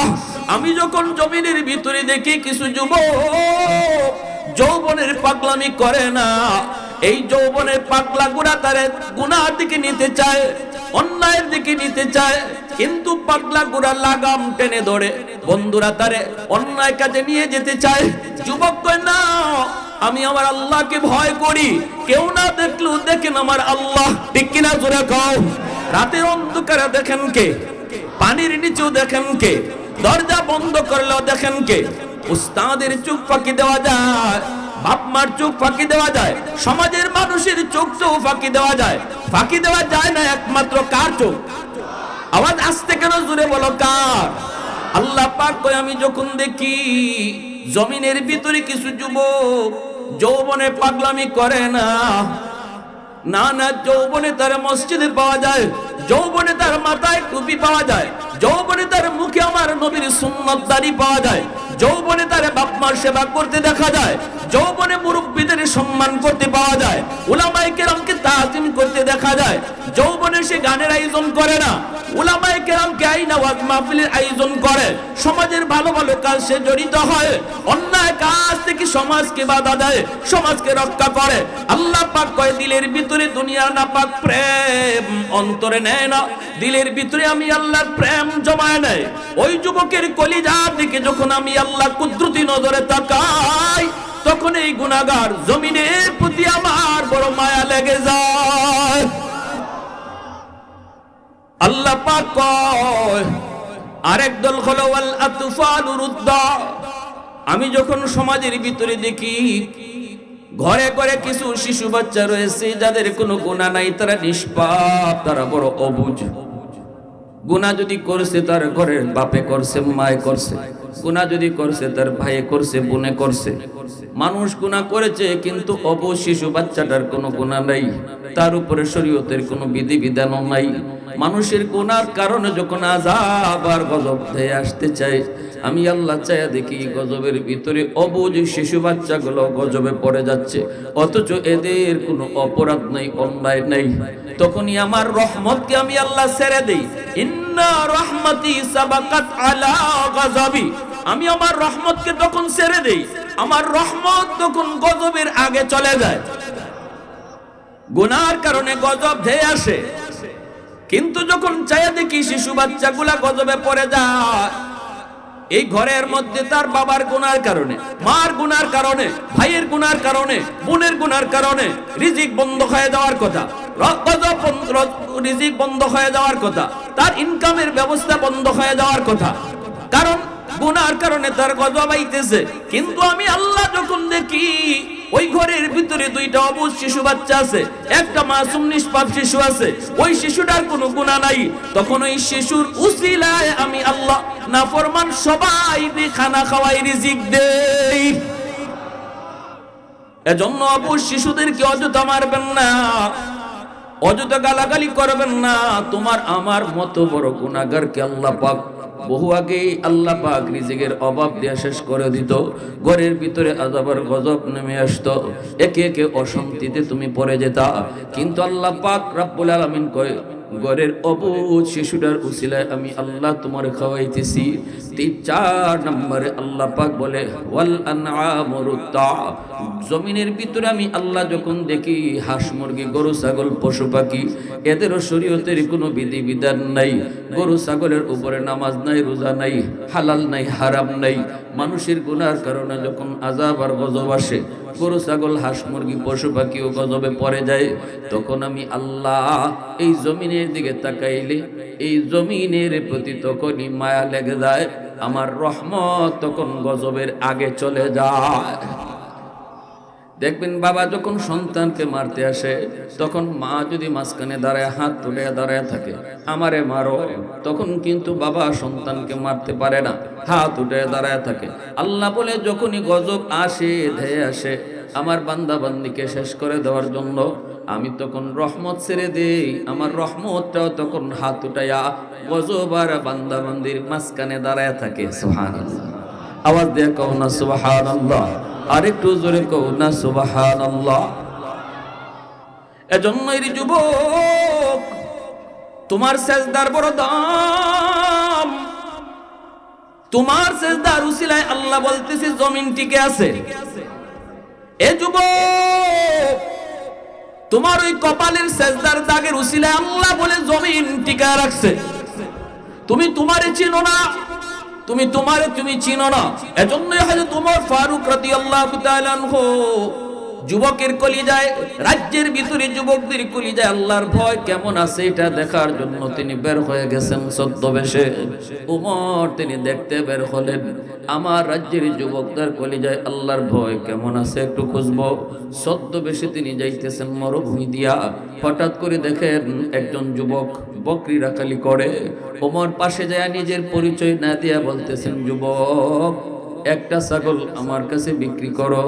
আমি যখন জমিনের ভিতরে দেখি কিছু যুবক যৌবনের পাগলামি করে না, এই যৌবনের পাগলা গুড়া তারে গুনার দিকে নিতে চায়, অন্যায়ের দিকে নিতে চায়, কিন্তু পাগলা গুড়া লাগাম টেনে ধরে বন্ধুরা তারে অন্যায় কাজে নিয়ে যেতে চায়। যুবক কয়, না, আমি আমার আল্লাহকে ভয় করি, কেউ না দেখলেও দেখেন আমার আল্লাহ। ঠিক কিনা জোরে কও। রাতের অন্ধকারে দেখেন কে, পানির নিচেও দেখেন কে, দরজা বন্ধ করলেও দেখেন কে? উস্তাদের চোখ ফাঁকি দেওয়া যায়, বাপ মার চোখ ফাঁকি দেওয়া যায়, সমাজের মানুষের চোখ তো ফাঁকি দেওয়া যায়। ফাঁকি দেওয়া যায় না একমাত্র কার চোখ? আওয়াজ আসতে কেন, জোরে বলো কার? আল্লাহ পাক কয়, আমি যখন দেখি জমিনের ভিতরে কিছু যুবক যৌবনে পাগলামি করে না, না না, যৌবনে তার মসজিদে পাওয়া যায়, যৌবনে তার মাথায় টুপি পাওয়া যায়, যৌবনে তার মুখে আমার নবীর সুন্নত দাড়ি পাওয়া যায়, যৌবনে তার বাপ মার সেবা করতে দেখা যায়, যৌবনে মুরব্বীদের সম্মান করতে পাওয়া যায়, উলামায়ে কেরামকে তাজিম করতে দেখা যায়। যৌবনে সে গানের আয়োজন করে না, উলামায়ে কেরামকে আইনা ওয়াজ মাহফিলের আয়োজন করে, সমাজের ভালো ভালো কাজ সে জড়িত হয়, অন্যায় কাজ থেকে সমাজকে বাধা দেয়, সমাজকে রক্ষা করে। আল্লাহ পাক কয়, দিলের ভিতরে দুনিয়ার নাপাক প্রেম অন্তরে নেয় না, দিলের ভিতরে আমি আল্লাহর প্রেম জমায় নেয়। ওই যুবকের কলিজার দিকে যখন আমি আল্লাহ কুদরতি নজরে তাকাই, তখন এই গুনাহগার জমিনের প্রতি আমার বড় মায়া লেগে যায়। আল্লাহ পাক কয়, আরেক দল হলো ওয়াল আতফালু রুদ্দা। আমি যখন সমাজের ভিতরে দেখি ঘরে ঘরে কিছু শিশু বাচ্চা রয়েছে যাদের কোনো গুনাহ নাই, তারা নিষ্পাপ, তারা বড় অবুঝ। গুনাহ যদি করছে তার ঘরের বাপে করছে, মায়ে করছে, গুনাহ যদি করছে তার ভাইয়ে করছে, বোনে করছে। মানুষ গুনাহ করেছে কিন্তু অবুঝ শিশু বাচ্চাটার কোনো গুনাহ নাই, তার উপরে শরীয়তের কোনো বিধি বিধানও নাই। মানুষের গুনার কারণে যখন আযাব আর গজব ধেয়ে আসতে চায়, আমি আল্লাহ চায়া দেখি গজবের ভিতরে অবুঝ শিশু বাচ্চাগুলো গজবে পড়ে যাচ্ছে, অথচ এদের কোনো অপরাধ নাই, অন্যায় নাই। তখনই আমার রহমতকে আমি আল্লাহ ছেড়ে দেই। ইন্না রাহমাতি সাবাকাত আলা গাযাবি। আমি আমার রহমতকে তখন ছেড়ে দেই, আমার রহমত তখন গজবের আগে চলে যায়। গুনার কারণে গজব ধেয়ে আসে, কিন্তু যখন চায়া দেখি শিশু বাচ্চাগুলা গজবে পড়ে যায়, এই ঘরের মধ্যে তার বাবার গুনার কারণে, মার গুনার কারণে, ভাইয়ের গুনার কারণে, বোনের গুনার কারণে রিজিক বন্ধ হয়ে যাওয়ার কথা, রিজিক বন্ধ হয়ে যাওয়ার কথা, তার ইনকামের ব্যবস্থা বন্ধ হয়ে যাওয়ার কথা, কারণ গুনার কারণে তার গজব আইতেছে। কিন্তু আমি আল্লাহ যখন দেখি ওই ঘরের ভিতরে দুইটা অবুঝ শিশু বাচ্চা আছে, একটা মাসুম নিষ্পাপ শিশু আছে, ওই শিশুটার কোনো গুনাহ নাই, তখন ওই শিশুর উসিলায় আমি আল্লাহ নাফরমান সবাইকে খানা খাওয়াই, রিজিক দেই। এজন্য অবুঝ শিশুদেরকে অযথা মারবেন না, অযথা গালাগালি করবেন না। তোমার আমার মতো বড় গুনাহগারকে আল্লাহ পাক বহু আগেই আল্লাহ পাক রিজিকের অভাব দিয়ে শেষ করে দিত, ঘরের ভিতরে আযাব আর গজব নেমে আসতো, একে একে অশান্তিতে তুমি পড়ে যেতা। কিন্তু আল্লাহ পাক রব্বুল আলামিন কয়, ঘরের অবুঝ শিশুটার উসিলায় আমি আল্লাহ তোমার খাওয়াইতেছি। 4 নম্বরে আল্লাহ পাক বলে, ওয়াল আনআমু রুদ্দা। জমিনের ভিতরে আমি আল্লাহ যখন দেখি হাঁস মুরগি গরু ছাগল পশু পাখি, এদেরও শরীয়তের কোনো বিধি বিধান নাই, গরু ছাগলের উপরে নামাজ নাই, রোজা নাই, হালাল নাই, হারাম নাই। মানুষের গুনার কারণে যখন আযাব আর গজব আসে, গরু ছাগল হাঁস মুরগি পশু পাখিও গজবে পড়ে যায়, তখন আমি আল্লাহ এই জমিনের দিকে তাকাইলে এই জমিনের প্রতি তখনই মায়া লেগে যায়, আমার রহমত তখন গজবের আগে চলে যায়। দেখবেন বাবা যখন সন্তানকে মারতে আসে, তখন মা যদি মাঝখানে দাঁড়ায় হাত তুলে দাঁড়ায় থাকে, আমারে মারো, তখন কিন্তু বাবা সন্তানকে মারতে পারে না, হাত উঠে দাঁড়ায় থাকে। আল্লাহ বলে, যখনই গজব আসে ধেয়ে আসে আমার বান্দা বান্দিকে শেষ করে দেওয়ার জন্য, আমি তখন রহমত ছেড়ে দেই, আমার রহমতটাও তখন হাত উঠাইয়া গজব আর বান্দা বান্দির মাঝখানে দাঁড়ায় থাকে। সুবহানাল্লাহ, আওয়াজ দিয়ে কও না সুবহানাল্লাহ, আরেকটু জোরে কও না সুবহানাল্লাহ। এজন্যই যুবক, তোমার সেজদার বড় দাম, তোমার সেজদার উসিলায় আল্লাহ বলতেছে জমিন টিকে আছে। এ যুবক, তোমার ওই কপালের সেজদার দাগের উসিলায় আল্লাহ বলে জমিন টিকা রাখছে। তুমি তোমারে চিনো না, তুমি চিনো না। এজন্যই হযরত ওমর ফারুক রাদিয়াল্লাহু তাআলা আনহু যুবকের কলিজায়, রাজ্যের ভিতরে যুবকদের কলিজায় আল্লাহর ভয় কেমন আছে এটা দেখার জন্য তিনি বের হয়ে গেছেন ছদ্মবেশে। উমর তিনি দেখতে বের হলেন, আমার রাজ্যের যুবকদের কলিজায় আল্লাহর ভয় কেমন আছে একটু খুঁজবো। ছদ্মবেশে তিনি যাইতেছেন মরুভূমি দিয়া। হঠাৎ করে দেখেন একজন যুবক বকরি রাখালি করে। ওমর পাশে যায় নিজের পরিচয় না দিয়া বলতেছেন, যুবক একটা ছাগল আমার কাছে বিক্রি করো,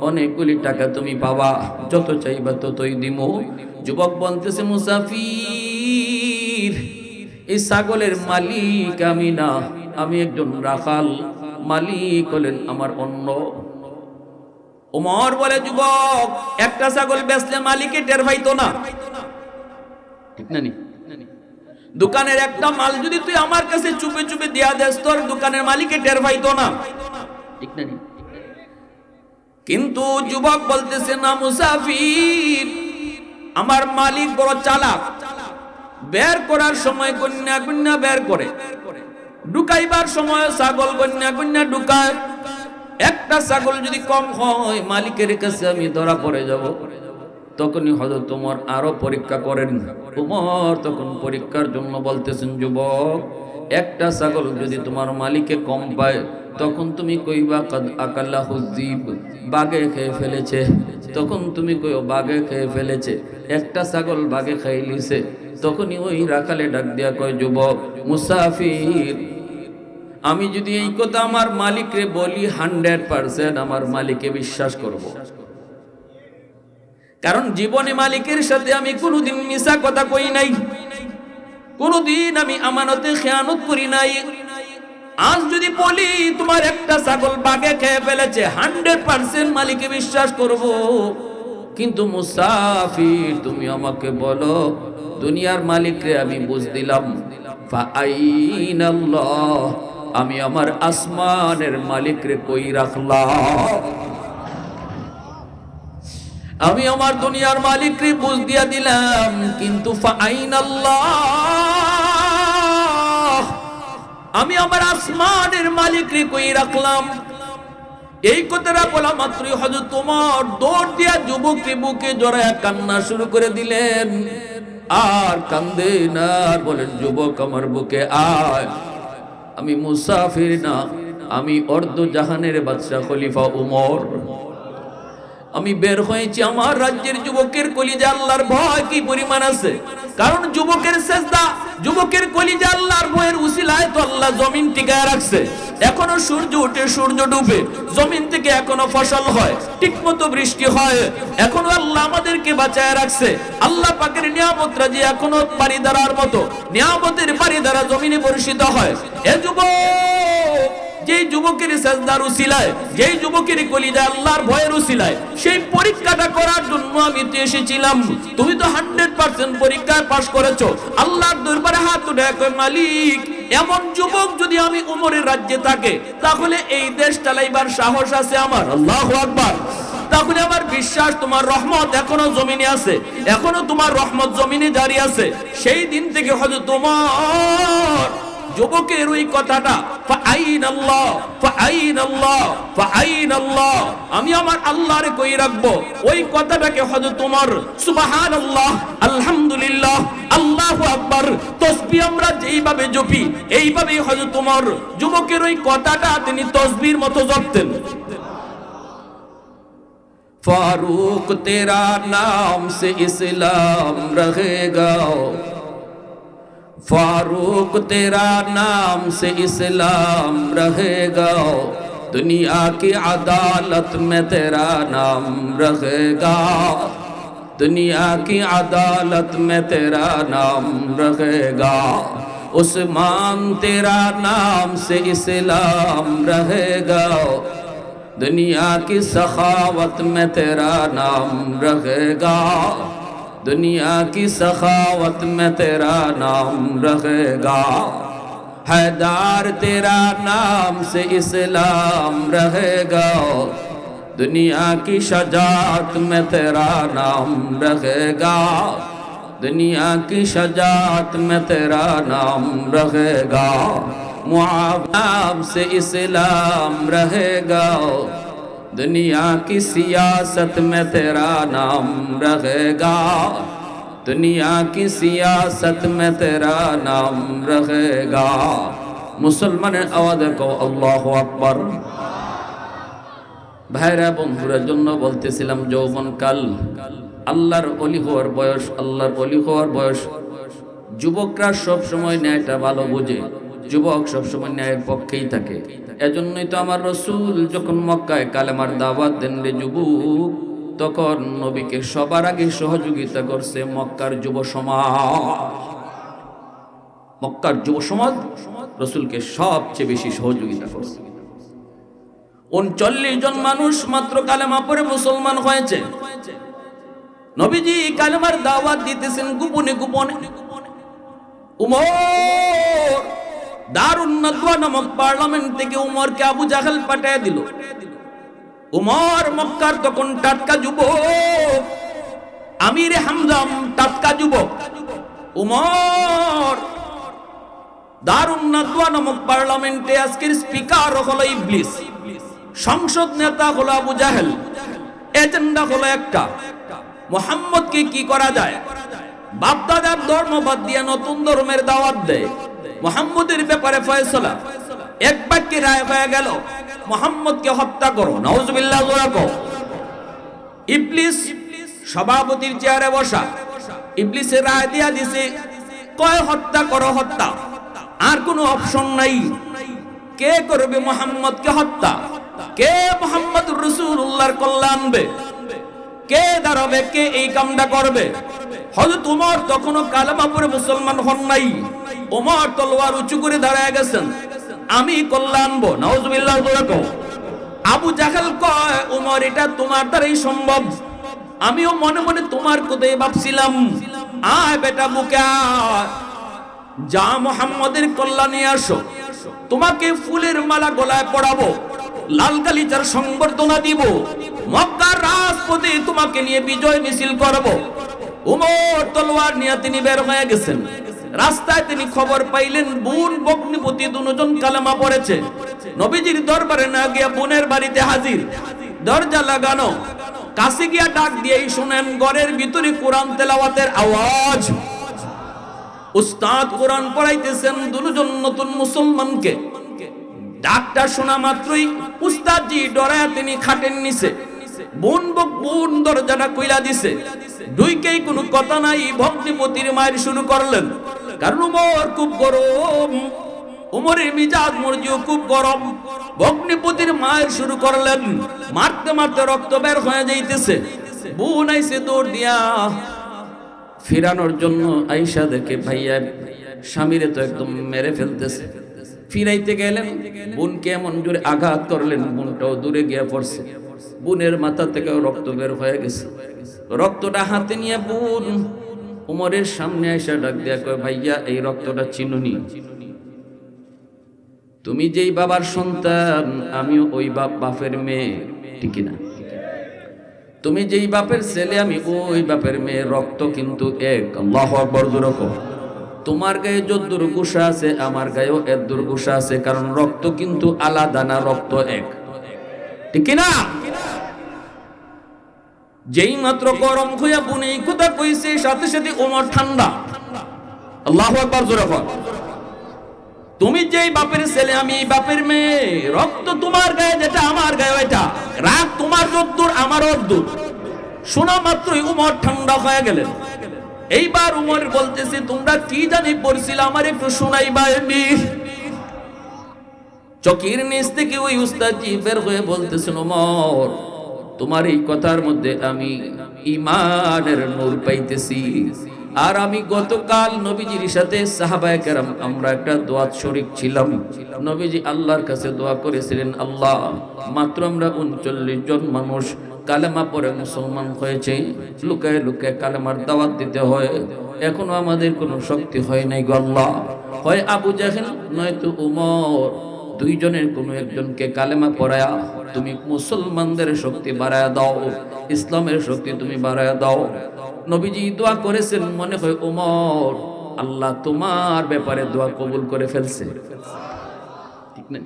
অনেকগুলি টাকা তুমি পাবা, যত চাইবা ততই দিমু। যুবক বলতেছে, মুসাফির, এই ছাগলের মালিক আমি না, আমি একজন রাখাল, মালিক হলেন আমার অন্য। ওমর বলে, যুবক একটা ছাগল বেচলে মালিকে টের পাইতো না, ঠিক না নি? দোকানের একটা মাল যদি তুই আমার কাছে চুপে চুপে দিয়া দেস, তোর দোকানের মালিকে টের পাইতো না, ঠিক না নি? কিন্তু যুবক বলতেছে, না মুসাফির, আমার মালিক বড় চালাক, বের করার সময় গন্যা গন্যা বের করে, ঢুকাইবার সময় ছাগল গন্যা গন্যা ঢুকায়। একটা ছাগল যদি কম হয় মালিকের কাছে আমি ধরা পড়ে যাব। তখনই হযরত ওমর আরো পরীক্ষা করেন। ওমর তখন পরীক্ষার জন্য বলতেছেন, যুবক একটা ছাগল যদি তোমার মালিকে কম পায় তখন তুমি কইবা কাদ আকাল্লাহু যিব, বাঘে খেয়ে ফেলেছে। তখন তুমি কইও বাঘে খেয়ে ফেলেছে, একটা ছাগল বাঘে খেয়ে লিছে। তখনই ওই রাখালে ডাক দিয়া কয়, যুবক মুসাফির, আমি যদি এই কথা আমার মালিকরে বলি 100% আমার মালিকে বিশ্বাস করব, কারণ জীবনে মালিকের সাথে আমি কোনোদিন মিছা কথা কই নাই, কোনোদিন আমি আমানতে খেয়ানত করি নাই। আজ যদি বলি তোমার একটা ছাগল বাঘে খেয়ে ফেলেছে, 100% মালিকে বিশ্বাস করব। কিন্তু মুসাফির, তুমি আমাকে বলো দুনিয়ার মালিকরে আমি বুঝ দিলাম, ফাআইনাল্লাহ, আমি আমার আসমানের মালিকরে কই রাখলাম? আমি আমার দুনিয়ার মালিকরে বুঝ দিয়া দিলাম, কিন্তু ফাআইনাল্লাহ, আমি আমার আসমানের মালিকরে কই রাখলাম? এই কথাটা বলা মাত্রই হযরত ওমর দৌড় দিয়া যুবককে বুকে জড়ায়া কান্না শুরু করে দিলেন। আর কান্দে না, আর বলেন, যুবক আমার বুকে আয়, আমি মুসাফির না, আমি অর্ধ জাহানের বাদশা খলিফা ওমর। আমি বের হয়েছি, আমার রাজ্যের যুবকের কলিজা আল্লাহর ভয় কি পরিমাণ আছে। কারণ যুবকের সেজদা, যুবকের কলিজা আল্লাহর ভয়ের উসিলায় তো আল্লাহ জমিন টিকায় রাখছে। এখনো সূর্য উঠে সূর্য ডুবে, জমিন থেকে এখনো ফসল হয়, ঠিকমতো বৃষ্টি হয়, এখনো আল্লাহ আমাদেরকে বাঁচায় রাখছে। আল্লাহ পাকের নিয়ামত রাজি এখনো বাড়ি দ্বারার মতো, নিয়ামতের বাড়ি দ্বারা জমিনে বর্ষিত হয়। এ যুবক, যেই যুবকের সাজদার উসিলায়, যেই যুবকের কলিজা আল্লাহর ভয়ের উসিলায় সেই পরীক্ষাটা করার জন্য আমি তো এসেছিলাম। তুমি তো 100% পরীক্ষায় পাশ করেছো। আল্লাহর দরবারে হাত উঠে কয়, মালিক, এমন যুবক যদি আমি উমরের রাজ্যে থাকে তাহলে এই দেশ চালাইবার সাহস আছে আমার। আল্লাহু আকবার। তাহলে আমার বিশ্বাস তোমার রহমত এখনো জমিনে আছে, এখনো তোমার রহমত জমিনে জারি আছে। সেই দিন থেকে হযরত ওমর যুবকের ওই কথাটা, ফাআইনাল্লাহ, ফাআইনাল্লাহ, ফাআইনাল্লাহ, আমি আমার আল্লাহরে কই রাখবো, ওই কথাটাকে হযরত ওমর সুবহানাল্লাহ, আলহামদুলিল্লাহ, আল্লাহু আকবার তাসবিহ আমরা যেইভাবে জপি, এইভাবেই হযরত ওমর যুবকের ওই কথাটা তিনি তাসবিহর মতো জপতেন। फारूक तेरा नाम से इस्लाम रहेगा, फारूक तेरा नाम से इस्लाम रहेगा, दुनिया की अदालत में तेरा नाम रहेगा, दुनिया की अदालत में तेरा नाम रहेगा, उस्मान तेरा नाम से इस्लाम रहेगा, दुनिया की सखावत में तेरा नाम रहेगा, दुनिया की सखावत में तेरा नाम रहेगा, हैदार तेरा नाम से इस्लाम रहेगा, दुनिया की शजाअत में तेरा नाम रहेगा, दुनिया की शजाअत में तेरा नाम रहेगा, मुआविया से इस्लाम रहेगा, दुनिया की सियासत में तेरा नाम रहेगा, दुनिया की सियासत में तेरा नाम रहेगा। মুসলমানের আওয়াজে কও আল্লাহু আকবার। ভাইরা বন্ধুদের জন্য বলতেছিলাম, যৌবনকাল আল্লাহর ওলি হওয়ার বয়স, আল্লাহর ওলি হওয়ার বয়স। যুবকরা সব সময় ন্যায়টা ভালো বোঝে, যুবক সব সময় ন্যায়ের পক্ষেই থাকে। এজন্যই তো আমার রাসূল যখন মক্কায় কালেমার দাওয়াত দেন রে যুবক, তখন নবীকে সবার আগে সহযোগিতা করছে মক্কার যুব সমাজ। মক্কার যুব সমাজ রাসূলকে সবচেয়ে বেশি সহযোগিতা করছে। 39 জন মানুষ মাত্র কালেমা পড়ে মুসলমান হয়েছে। নবীজি কালেমার দাওয়াত দিতেছেন গোপনে গোপনে। উমর দারুন নাদওয়া নামক পার্লামেন্ট থেকে উমরকে আবু জাহেল পাঠিয়ে দিল। উমর মক্কার তখন টাটকা যুবক, আমির হামজা টাটকা যুবক। উমর দারুন নাদওয়া নামক পার্লামেন্টে আজকের স্পিকার হলো ইবলিস, সংসদ নেতা হলো আবু জাহেল। এজেন্ডা হলো একটা, মুহাম্মদকে কি করা যায়। বাপদাদার ধর্ম বাদ দিয়ে নতুন ধর্মের দাওয়াত দেয়। মুহাম্মদের ব্যাপারে ফয়সালা, এক বাক্যে রায় হয়ে গেল, মুহাম্মদকে হত্যা করো। নাউজুবিল্লাহ। ইবলিস সভাপতির চেয়ারে বসা, ইবলিসের রায় দিয়া দিছে, কয় হত্যা করো, হত্যা, আর কোনো অপশন নাই। কে করবে মুহাম্মদকে হত্যা? কে মুহাম্মদুর রাসূলুল্লাহর কল্যাণ আনবে? কে দাঁড়াবে? কে এই কামটা করবে? হযরত ওমর তখনও কালেমা পড়ে মুসলমান হন নাই। ওমর তলোয়ার উঁচু করে দাঁড়ায় গেছেন, আমি কল্যাণ আনবো। নাউজুবিল্লাহ। আবু জাহেল কয়, ওমর এটা তোমার দ্বারাই সম্ভব। আমিও মনে মনে তোমার কথাই ভাবছিলাম। আয় বেটা বুকে আয়, যা মুহাম্মদের কল্যাণে আসো, তোমাকে ফুলের মালা গলায় পরাবো, লাল গালিচার সংবর্ধনা দিব, মক্কার রাজপথে তোমাকে নিয়ে বিজয় মিছিল করব। ওমর তলোয়ার নিয়ে তিনি বের হয়ে গেছেন। রাস্তায় তিনি খবর পাইলেন বোন ভগ্নিপতি দুজন কালেমা পড়েছে। নবীজির দরবারে না গিয়া বোনের বাড়িতে হাজির, দরজা লাগানো। কাছে গিয়া ডাক দিয়েই শুনেন ঘরের ভিতরে কোরআন তেলাওয়াতের আওয়াজ। উস্তাদ কোরআন পড়াইতেছেন দুজন নতুন মুসলমানকে। ডাকটা শোনা মাত্রই উস্তাদজি ডরায়া তিনি খাটের নিচে, বোন দরজাটা কইলা দিছে। দুইকেই কোনো কথা নাই, ভগ্নিপতির মায়ের শুরু করলেন। কারণ উমর খুব গরম, উমরের মিজাজ মর্জিও খুব গরম। ভগ্নিপতির মায়ের শুরু করলেন, মারতে মারতে রক্ত বের হয়ে যাইতেছে। বোন আইছে দৌড় দিয়া ফিরানোর জন্য। আইসা দেখে ভাইয়া স্বামীরে তো একদম মেরে ফেলতেছে। ফিরাইতে গেলেন, বোনকে এমন জোরে আঘাত করলেন, বোনটাও দূরে গিয়ে পড়ছে। বোনের মাথা থেকে রক্ত বের হয়ে গেছে। রক্তটা হাতে নিয়ে বোন উমরের সামনে আইসা ডাক দিয়া কয়, ভাইয়া এই রক্তটা চিনুনি? তুমি যেই বাবার সন্তান, আমিও ওই বাপের মেয়ে, ঠিক না? তুমি যেই বাপের ছেলে, আমি ওই বাপের মেয়ে, রক্ত কিন্তু এক। আল্লাহু আকবার। তোমার গায়ে যদ্দুর গোশা আছে, আমার গায়েও এদ্দুর গোশা আছে, কারণ রক্ত কিন্তু আলাদা না, রক্ত এক, ঠিক না? যেই মাত্র গরম হইয়া বোন এই কথা কইছে, সাথে সাথে ওমর ঠান্ডা। আল্লাহু আকবার। তুমি যেই বাপের ছেলে, আমি বাপের মেয়ে, রক্ত তোমার গায়ে যেটা, আমার গায়ে ওইটা, রাগ তোমার যদ্দুর, আমার অদ্দুর। শোনা মাত্রই উমর ঠান্ডা হয়ে গেলেন। এইবার উমর বলতেছে, তোমরা কি জানি পড়ছিল, আমার একটু শোনাইবা। এমনি চকির নিচ থেকে ওই উস্তাদজি বের হয়ে বলতেছেন, ওমর তোমার এই কথার মধ্যে আমি ঈমানের নূর পাইতেছি। আর আমি গতকাল নবীজির সাথে সাহাবায়ে কেরাম আমরা একটা দোয়াত শরীক ছিলাম। নবীজি আল্লাহর কাছে দোয়া করেছিলেন, আল্লাহ মাত্র আমরা 39 জন মানুষ কালেমা পড়ে মুসলমান হয়েছে, লুকায় লুকায় কালেমার দাওয়াত দিতে হয়, এখনো আমাদের কোনো শক্তি হয় নাই গো আল্লাহ। হয় আবু জাহেল নয়তো উমর, দুইজনের কোনো একজনকে কালেমা পড়ায়া তুমি মুসলমানদের শক্তি বাড়ায়া দাও, ইসলামের শক্তি তুমি বাড়ায়া দাও। নবীজি দোয়া করেছেন, মনে হয় ওমর আল্লাহ তোমার ব্যাপারে দোয়া কবুল করে ফেলছে, ঠিক না?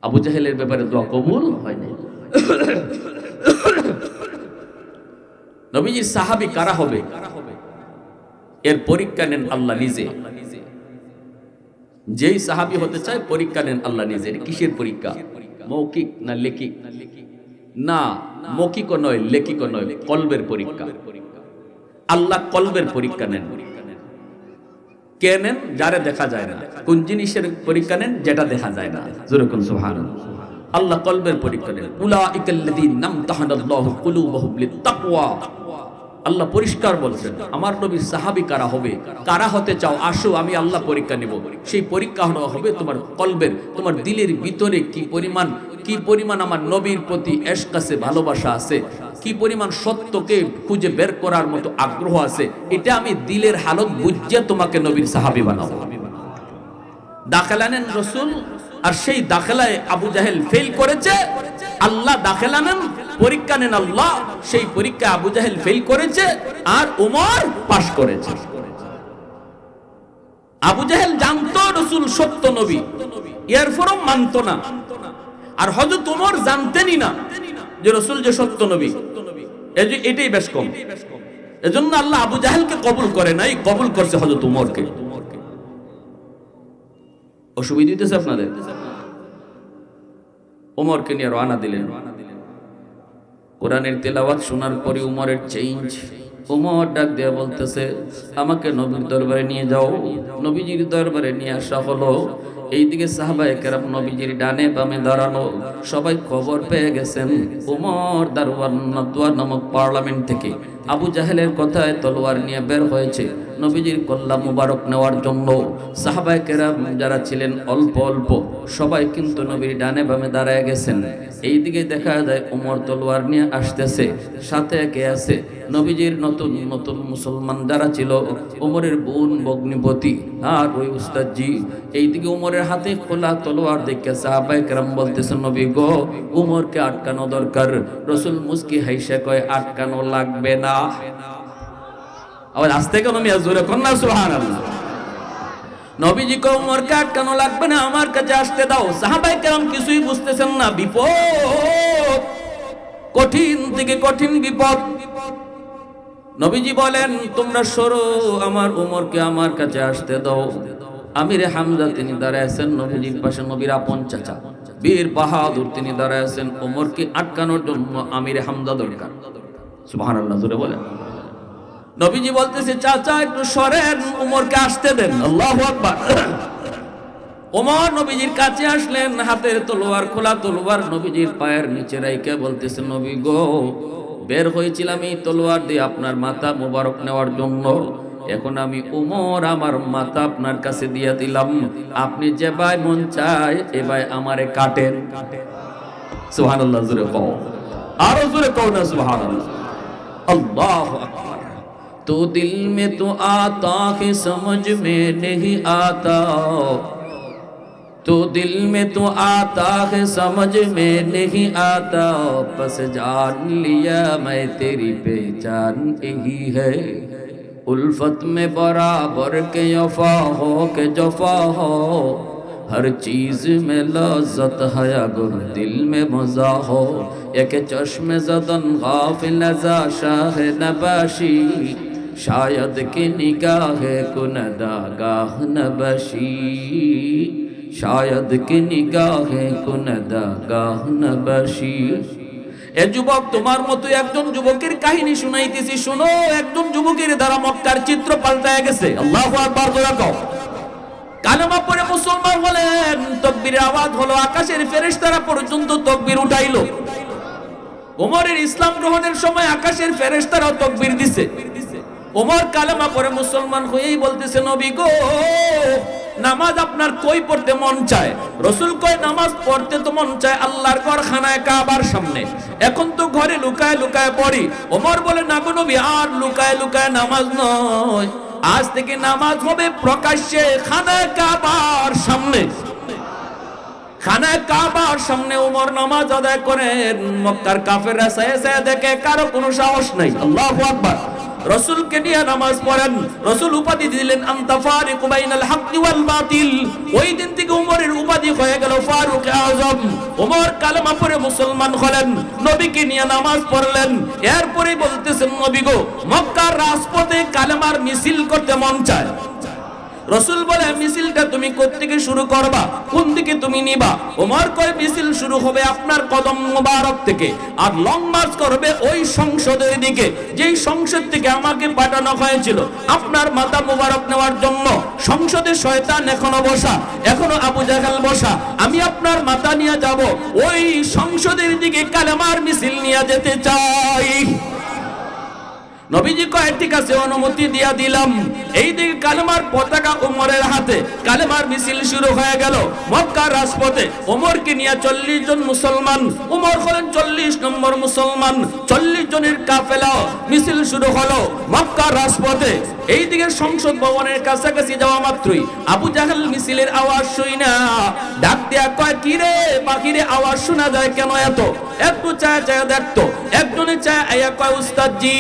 আবু জাহেলের ব্যাপারে দোয়া কবুল হয় নাই। নবীজির সাহাবী কারা হবে এর পরীক্ষা নেন আল্লাহ নিজে। যেই সাহাবী হতে চায় পরীক্ষা নেন আল্লাহ নিজে। কিসের পরীক্ষা? মৌখিক না লেখিক? না, মৌখিকও নয়, লেখিকও নয়, কলবের পরীক্ষা। আল্লাহ কলবের পরীক্ষা নেন। কে নেন? যারে দেখা যায় না। কোন জিনিসের পরীক্ষা নেন? যেটা দেখা যায় না। জোরে কোন সুবহানাল্লাহ। আল্লাহ কলবের পরীক্ষা নেন। উলাইকাল্লাযীনা ইমতাহানাল্লাহু কুলুবাহুম লিত্তাকওয়া। আল্লাহ পরিষ্কার বলছেন, আমার নবীর সাহাবী কারা হবে, কারা হতে চাও, আসো আমি আল্লাহ পরীক্ষা নিব। সেই পরীক্ষা হবে তোমার কলবের, তোমার দিলের ভিতরে কি পরিমাণ আমার নবীর প্রতি ইশক আছে, ভালোবাসা আছে, কি পরিমাণ সত্যকে খুঁজে বের করার মতো আগ্রহ আছে। এটা আমি দিলের হালত বুঝিয়ে তোমাকে নবীর সাহাবী বানাবো। দাখিলা নেন রাসূল, আর সেই দাখিলায় আবু জাহেল ফেল করেছে। আল্লাহ দাখিলা নেন, পরীক্ষা নেন আল্লাহ। সেই পরীক্ষা আবু জাহেল ফেল করেছে আর উমর পাশ করেছে। আবু জাহেল জানতো রাসূল সত্য নবী, এরপরও মানতো না। আর হযরত উমর জানতেনই না যে রাসূল যে সত্য নবী। এটাই বেশ কম। এজন্য আল্লাহ আবু জাহেলকে কবুল করে নাই, কবুল করছে হযরত উমরকে। অসুবিধা হইতেছে আপনাদের? উমরকে নিয়ে রওনা দিলেন। কোরআনের তেলাওয়াত শোনার পরে উমরের চেঞ্জ। উমর ডাক দিয়ে বলতেছে, আমাকে নবীর দরবারে নিয়ে যাও। নবীজির দরবারে নিয়ে আসা হলো। এইদিকে সাহাবায়ে কেরাম নবীজির ডানে বামে দাঁড়ানো, সবাই খবর পেয়ে গেছেন উমর দারওয়ান নাদওয়া নামক পার্লামেন্ট থেকে আবু জাহেলের কথায় তলোয়ার নিয়ে বের হয়েছে নবীজির কল্লা মুবারক নেওয়ার জন্য। সাহাবায়ে কেরাম যারা ছিলেন অল্প অল্প, সবাই কিন্তু নবীর ডানে বামে দাঁড়ায় গেছেন। এইদিকে দেখা যায় উমর তলোয়ার নিয়ে আসতেছে, সাথে কে আছে? নবীজির নতুন নতুন মুসলমান যারা ছিল, উমরের বোন ভগ্নিপতি আর ওই উস্তাদজি। এইদিকে উমরের হাতে খোলা তলোয়ার দেখে সাহাবায়ে কেরাম বলতেছেন, নবী গো, উমরকে আটকানো দরকার। রাসূল মুস্কি হাইসা কয়, আটকানো লাগবে না। আবার আস্তে কেন মিয়া, জোরে কোন না সুবহানাল্লাহ। নবীজি কয়, উমরকে আটকানো লাগবে না, আমার কাছে আসতে দাও। সাহাবায়ে কেরাম কিছুই বুঝতেছেন না, বিপদ, কঠিন থেকে কঠিন বিপদ। নবীজি বলেন, তোমরা সরো, আমার উমরকে আমার কাছে আসতে দাও। আমিরে হামজা তিনি দাঁড়ায় আছেন নবীজির পাশে, নবীর আপন চাচা বীর বাহাদুর তিনি দাঁড়ায় আছেন। উমরকে আটকানোর জন্য আমিরে হামজা দরকার। সুবহানাল্লাহ, জোরে বলেন। নবীজি বলতেছে, চাচা একটু সরেন, উমরকে আসতে দেন। আল্লাহু আকবার। ওমর নবীজির কাছে আসলেন, হাতের তলোয়ার, খোলা তলোয়ার নবীজির পায়ের নিচে রাইখে বলতেছে, নবী গো, বের হয়েছিলাম এই তলোয়ার দিয়ে আপনার মাথা মোবারক নেওয়ার জন্য। এখন আমি উমর আমার মাথা আপনার কাছে দিয়ে দিলাম। আপনি যে ভাই মন চায় এ ভাই আমারে কাটেন। সুবহানাল্লাহ, জোরে কও, আরো জোরে কও না সুবহানাল্লাহ। আল্লাহু আকবার। তো দিল মে তো আতা হে সমঝ মে नहीं आता, तो दिल में तो आता है समझ में नहीं आता, बस जान लिया मैं तेरी पहचान यही है। उल्फत में बराबर के वफा हो के जफा हो, हर चीज में लज्जत है अगर दिल में मजा हो। एक चश्मे ज़दन गाफिल नज़ा शाह नबाशी, शायद कि निगाह कुनदा गाह नबशी, शायद कि निगाह कुनदा गाह नबशी। এ যুবক, তোমার মতো একজন যুবকের কাহিনী শুনাইতেছি, শোনো। একজন যুবকের দ্বারা মক্কার চিত্র পাল্টায় গেছে। আল্লাহু আকবার, জোরে কও। কালেমা পড়ে মুসলমান হলেন, তাকবীরের আওয়াজ হলো, আকাশের ফেরেশতারা পর্যন্ত তাকবীর উঠাইলো। ওমরের ইসলাম গ্রহণের সময় আকাশের ফেরেশতারাও তাকবীর দিছে। ওমর কালেমা পড়ে মুসলমান হয়েই বলতেছে, নবী গো, নামাজ আপনার কই পড়তে মন চায়? রাসূল কয়, নামাজ পড়তে তো মন চায় আল্লাহর ঘর খানায় কাবার সামনে, এখন তো ঘরে লুকায় লুকায় পড়ি। ওমর বলে, না গো নবী, আর লুকায় লুকায় নামাজ নয়, আজ থেকে নামাজ হবে প্রকাশ্যে খানায় কাবার সামনে। খানায় কাবার সামনে ওমর নামাজ আদায় করেন। মক্কার কাফেররা সায়ে সায়ে দেখে, কারো কোনো সাহস নাই। আল্লাহু আকবার। রাসূলকে নিয়ে নামাজ পড়েন। রাসূল উপাধি দিলেন আনতা ফারিকু বাইনাল হাক্কি ওয়াল বাতিল। ওই দিন থেকে উমরের উপাধি হয়ে গেল ফারুক আযম। উমর কালেমা পড়ে মুসলমান হলেন, নবীকে নিয়ে নামাজ পড়লেন। এরপরে বলতেছেন, নবী গো, মক্কার রাজপথে কালেমার মিছিল করতে মন চায়। রাসূল বলে, মিছিলটা তুমি কোত্থেকে শুরু করবা, কোন দিকে তুমি নিবা? ওমর কয়, মিছিল শুরু হবে আপনার কদম মোবারক থেকে, আর লং মার্চ করবে ওই সংসদের দিকে, যেই সংসদ থেকে আমাকে পাঠানো হয়েছিল আপনার মাথা মোবারক নেওয়ার জন্য। সংসদে শয়তান এখনো বসা, এখনো আবু জাহেল বসা। আমি আপনার মাথা নিয়ে যাব ওই সংসদের দিকে, কালেমার মিছিল নিয়ে যেতে চাই। নবীজি কয়, ঠিক আছে, অনুমতি দিয়া দিলাম। এই দিকে কালেমার পতাকা উমরের হাতে, কালেমার মিছিল শুরু হয়ে গেল মক্কার রাজপথে। উমরকে নিয়ে 40 জন মুসলমান, উমর হলেন 40 নম্বর মুসলমান। 40 জনের কাফেলা মিছিল শুরু হলো মক্কার রাজপথে। এই দিকে সংসদ ভবনের কাছাকাছি যাওয়া মাত্রই আবু জাহেল মিছিলের আওয়াজ শুই না ডাক দিয়া কয়, কি রে বাকিরে আওয়াজ শোনা যায় কেন এত? একটু চায় চায় দেখতো। একজনে চায় আয়া কয়, উস্তাদ জি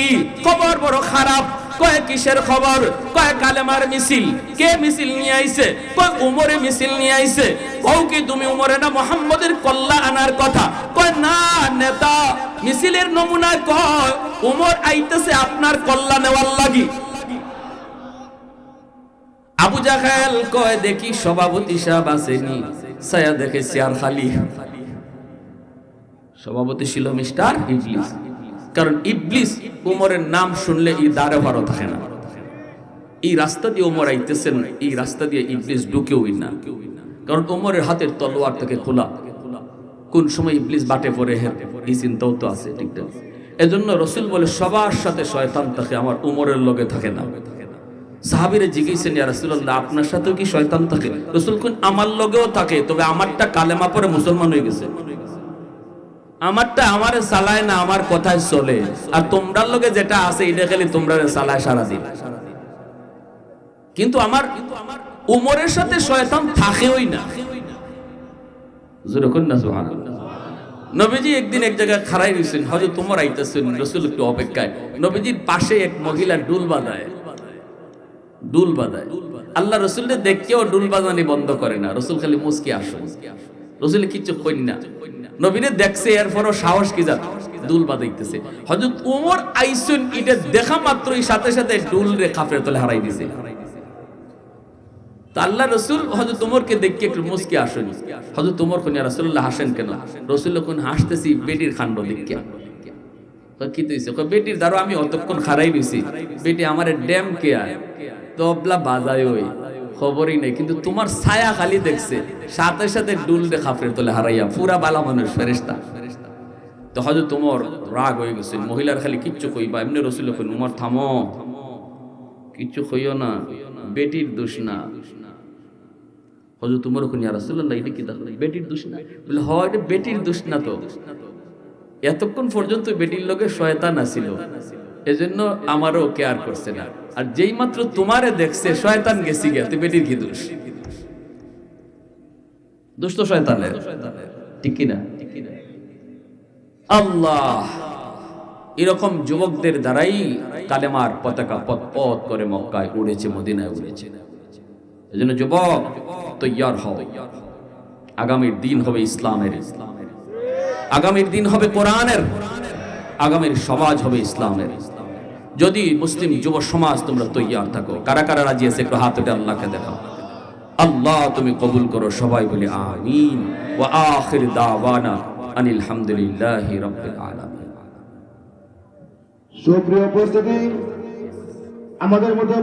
খবর বড় খারাপ। কয়, কিসের খবর? কয়, কালেমার মিছিল। কে মিছিল নিয়ে আইছে? কয়, উমরে মিছিল নিয়ে আইছে। কও কি তুমি উমরে না মুহাম্মদের কল্লা আনার কথা? কয়, না নেতা, মিছিলের নমুনায় কয় উমর আইতেছে আপনার কল্লা নেওয়ার লাগি। আবু জাহেল কয়, দেখি সভাপতি সাহেব আসেনি। ছায়া দেখে চেয়ার খালি। সভাপতি ছিল মিস্টার ইবলিস। কারণ ইবলিস উমরের নাম শুনলে এই দাঁড়ে ভালো থাকে না। এই রাস্তা দিয়ে উমর আইতেছেন, এই রাস্তা দিয়ে ইবলিস ঢুকেওই না। কারণ উমরের হাতের তলোয়ার থেকে খোলা, কোন সময় ইবলিস বাটে পড়ে এই চিন্তাও তো আছে। ঠিক না? এজন্য রাসূল বলে, সবার সাথে শয়তান থাকে, আমার উমরের লগে থাকে না। সাহাবীরা জিজ্ঞেসেন, ইয়া রাসূলুল্লাহ, আপনার সাথেও কি শয়তান থাকে? রাসূল কোন, আমার লগেও থাকে, তবে আমারটা কালেমা পড়ে মুসলমান হয়ে গেছে। আমারটা আমারে চালায় না, আমার কথায় চলে। আর তোমরার লগে যেটা আছে এটা খালি তোমরা চালায় সারাদিন। কিন্তু আমার উমরের সাথে শয়তান থাকেই না। যেরকম না সুবহানাল্লাহ। নবীজি একদিন এক জায়গায় খাড়াই রইছেন, হযরত ওমর আইতেছেন, রাসূল একটু অপেক্ষায়। নবীজির পাশে এক মহিলা ডুল বাজায়। ডুল বাজায়। আল্লাহ রাসূলকে দেখেও ডুল বাজানি বন্ধ করে না। রাসূল খালি মুস্কি আসে। রাসূল কিছু কই না। নবীরে দেখছে, এরপরও সাহস কি জান, দুল বাজাইতেছে। হযরত ওমর আইসুন, এটা দেখা মাত্রই সাথে সাথে ডুল রে কাফের তলে হারাই দিছে। তো আল্লাহ রাসূল হযরত ওমরকে দেখে একটু মুস্কি আসেন। হযরত ওমর কোন, ইয়া রাসূলুল্লাহ হাসেন কেন? রাসূল কোন, হাসতেছি বেটির কাণ্ড দেখে। তো কি হইছে? কই, বেটির দ্বারা আমি অতক্ষণ খাড়াই রইছি, বেটি আমারে ড্যাম কে আয় তবলা বাজায়, ওই খবরই নেই। কিন্তু তোমার ছায়া খালি দেখছে, সাথে সাথে ডুল রে কাফের তলে হারাইয়া পুরা বালা মানুষ ফেরেশতা। তো হযরত ওমর রাগ হয়ে গেছেন। মহিলার খালি কিচ্ছু কইবা, এমনি রাসূল কইন, ওমর থামো, কিচ্ছু কইও না, বেটির দোষ না। হযরত ওমর কইন, ইয়া রাসূলুল্লাহ, এটা কি দেখো বেটির দোষ না? বলে, হয় এটা বেটির দোষ না তো, এতক্ষণ পর্যন্ত বেটির লগে শয়তান আছিল, এজন্য আমারও কেয়ার করছে না। আর যেই মাত্র তোমারে দেখছে শয়তান গেছি গিয়া, তুই বেটির কি দোষ? দোষ তো শয়তানের, ঠিক কি না? আল্লাহ এরকম যুবকদের দ্বারাই কালেমার পতাকা পথ পথ করে মক্কায় উড়েছে, মদিনায় উড়েছে। এজন্য যুবক তৈয়ার হও, আগামীর দিন হবে ইসলামের, আগামীর দিন হবে কোরআনের, আগামীর সমাজ হবে ইসলামের। যদি মুসলিম যুব সমাজ তোমরা তৈয়ার থাকো, কারা কারা রাজি আছে একটু হাত উঠে আল্লাহকে দেখাও। আল্লাহ তুমি কবুল করো, সবাই বলি আমিন। ওয়া আখির দাওয়ানা আনিল হামদুলিল্লাহি রাব্বিল আলামিন। সুপ্রিয় উপস্থিতি, আমাদের মধ্যে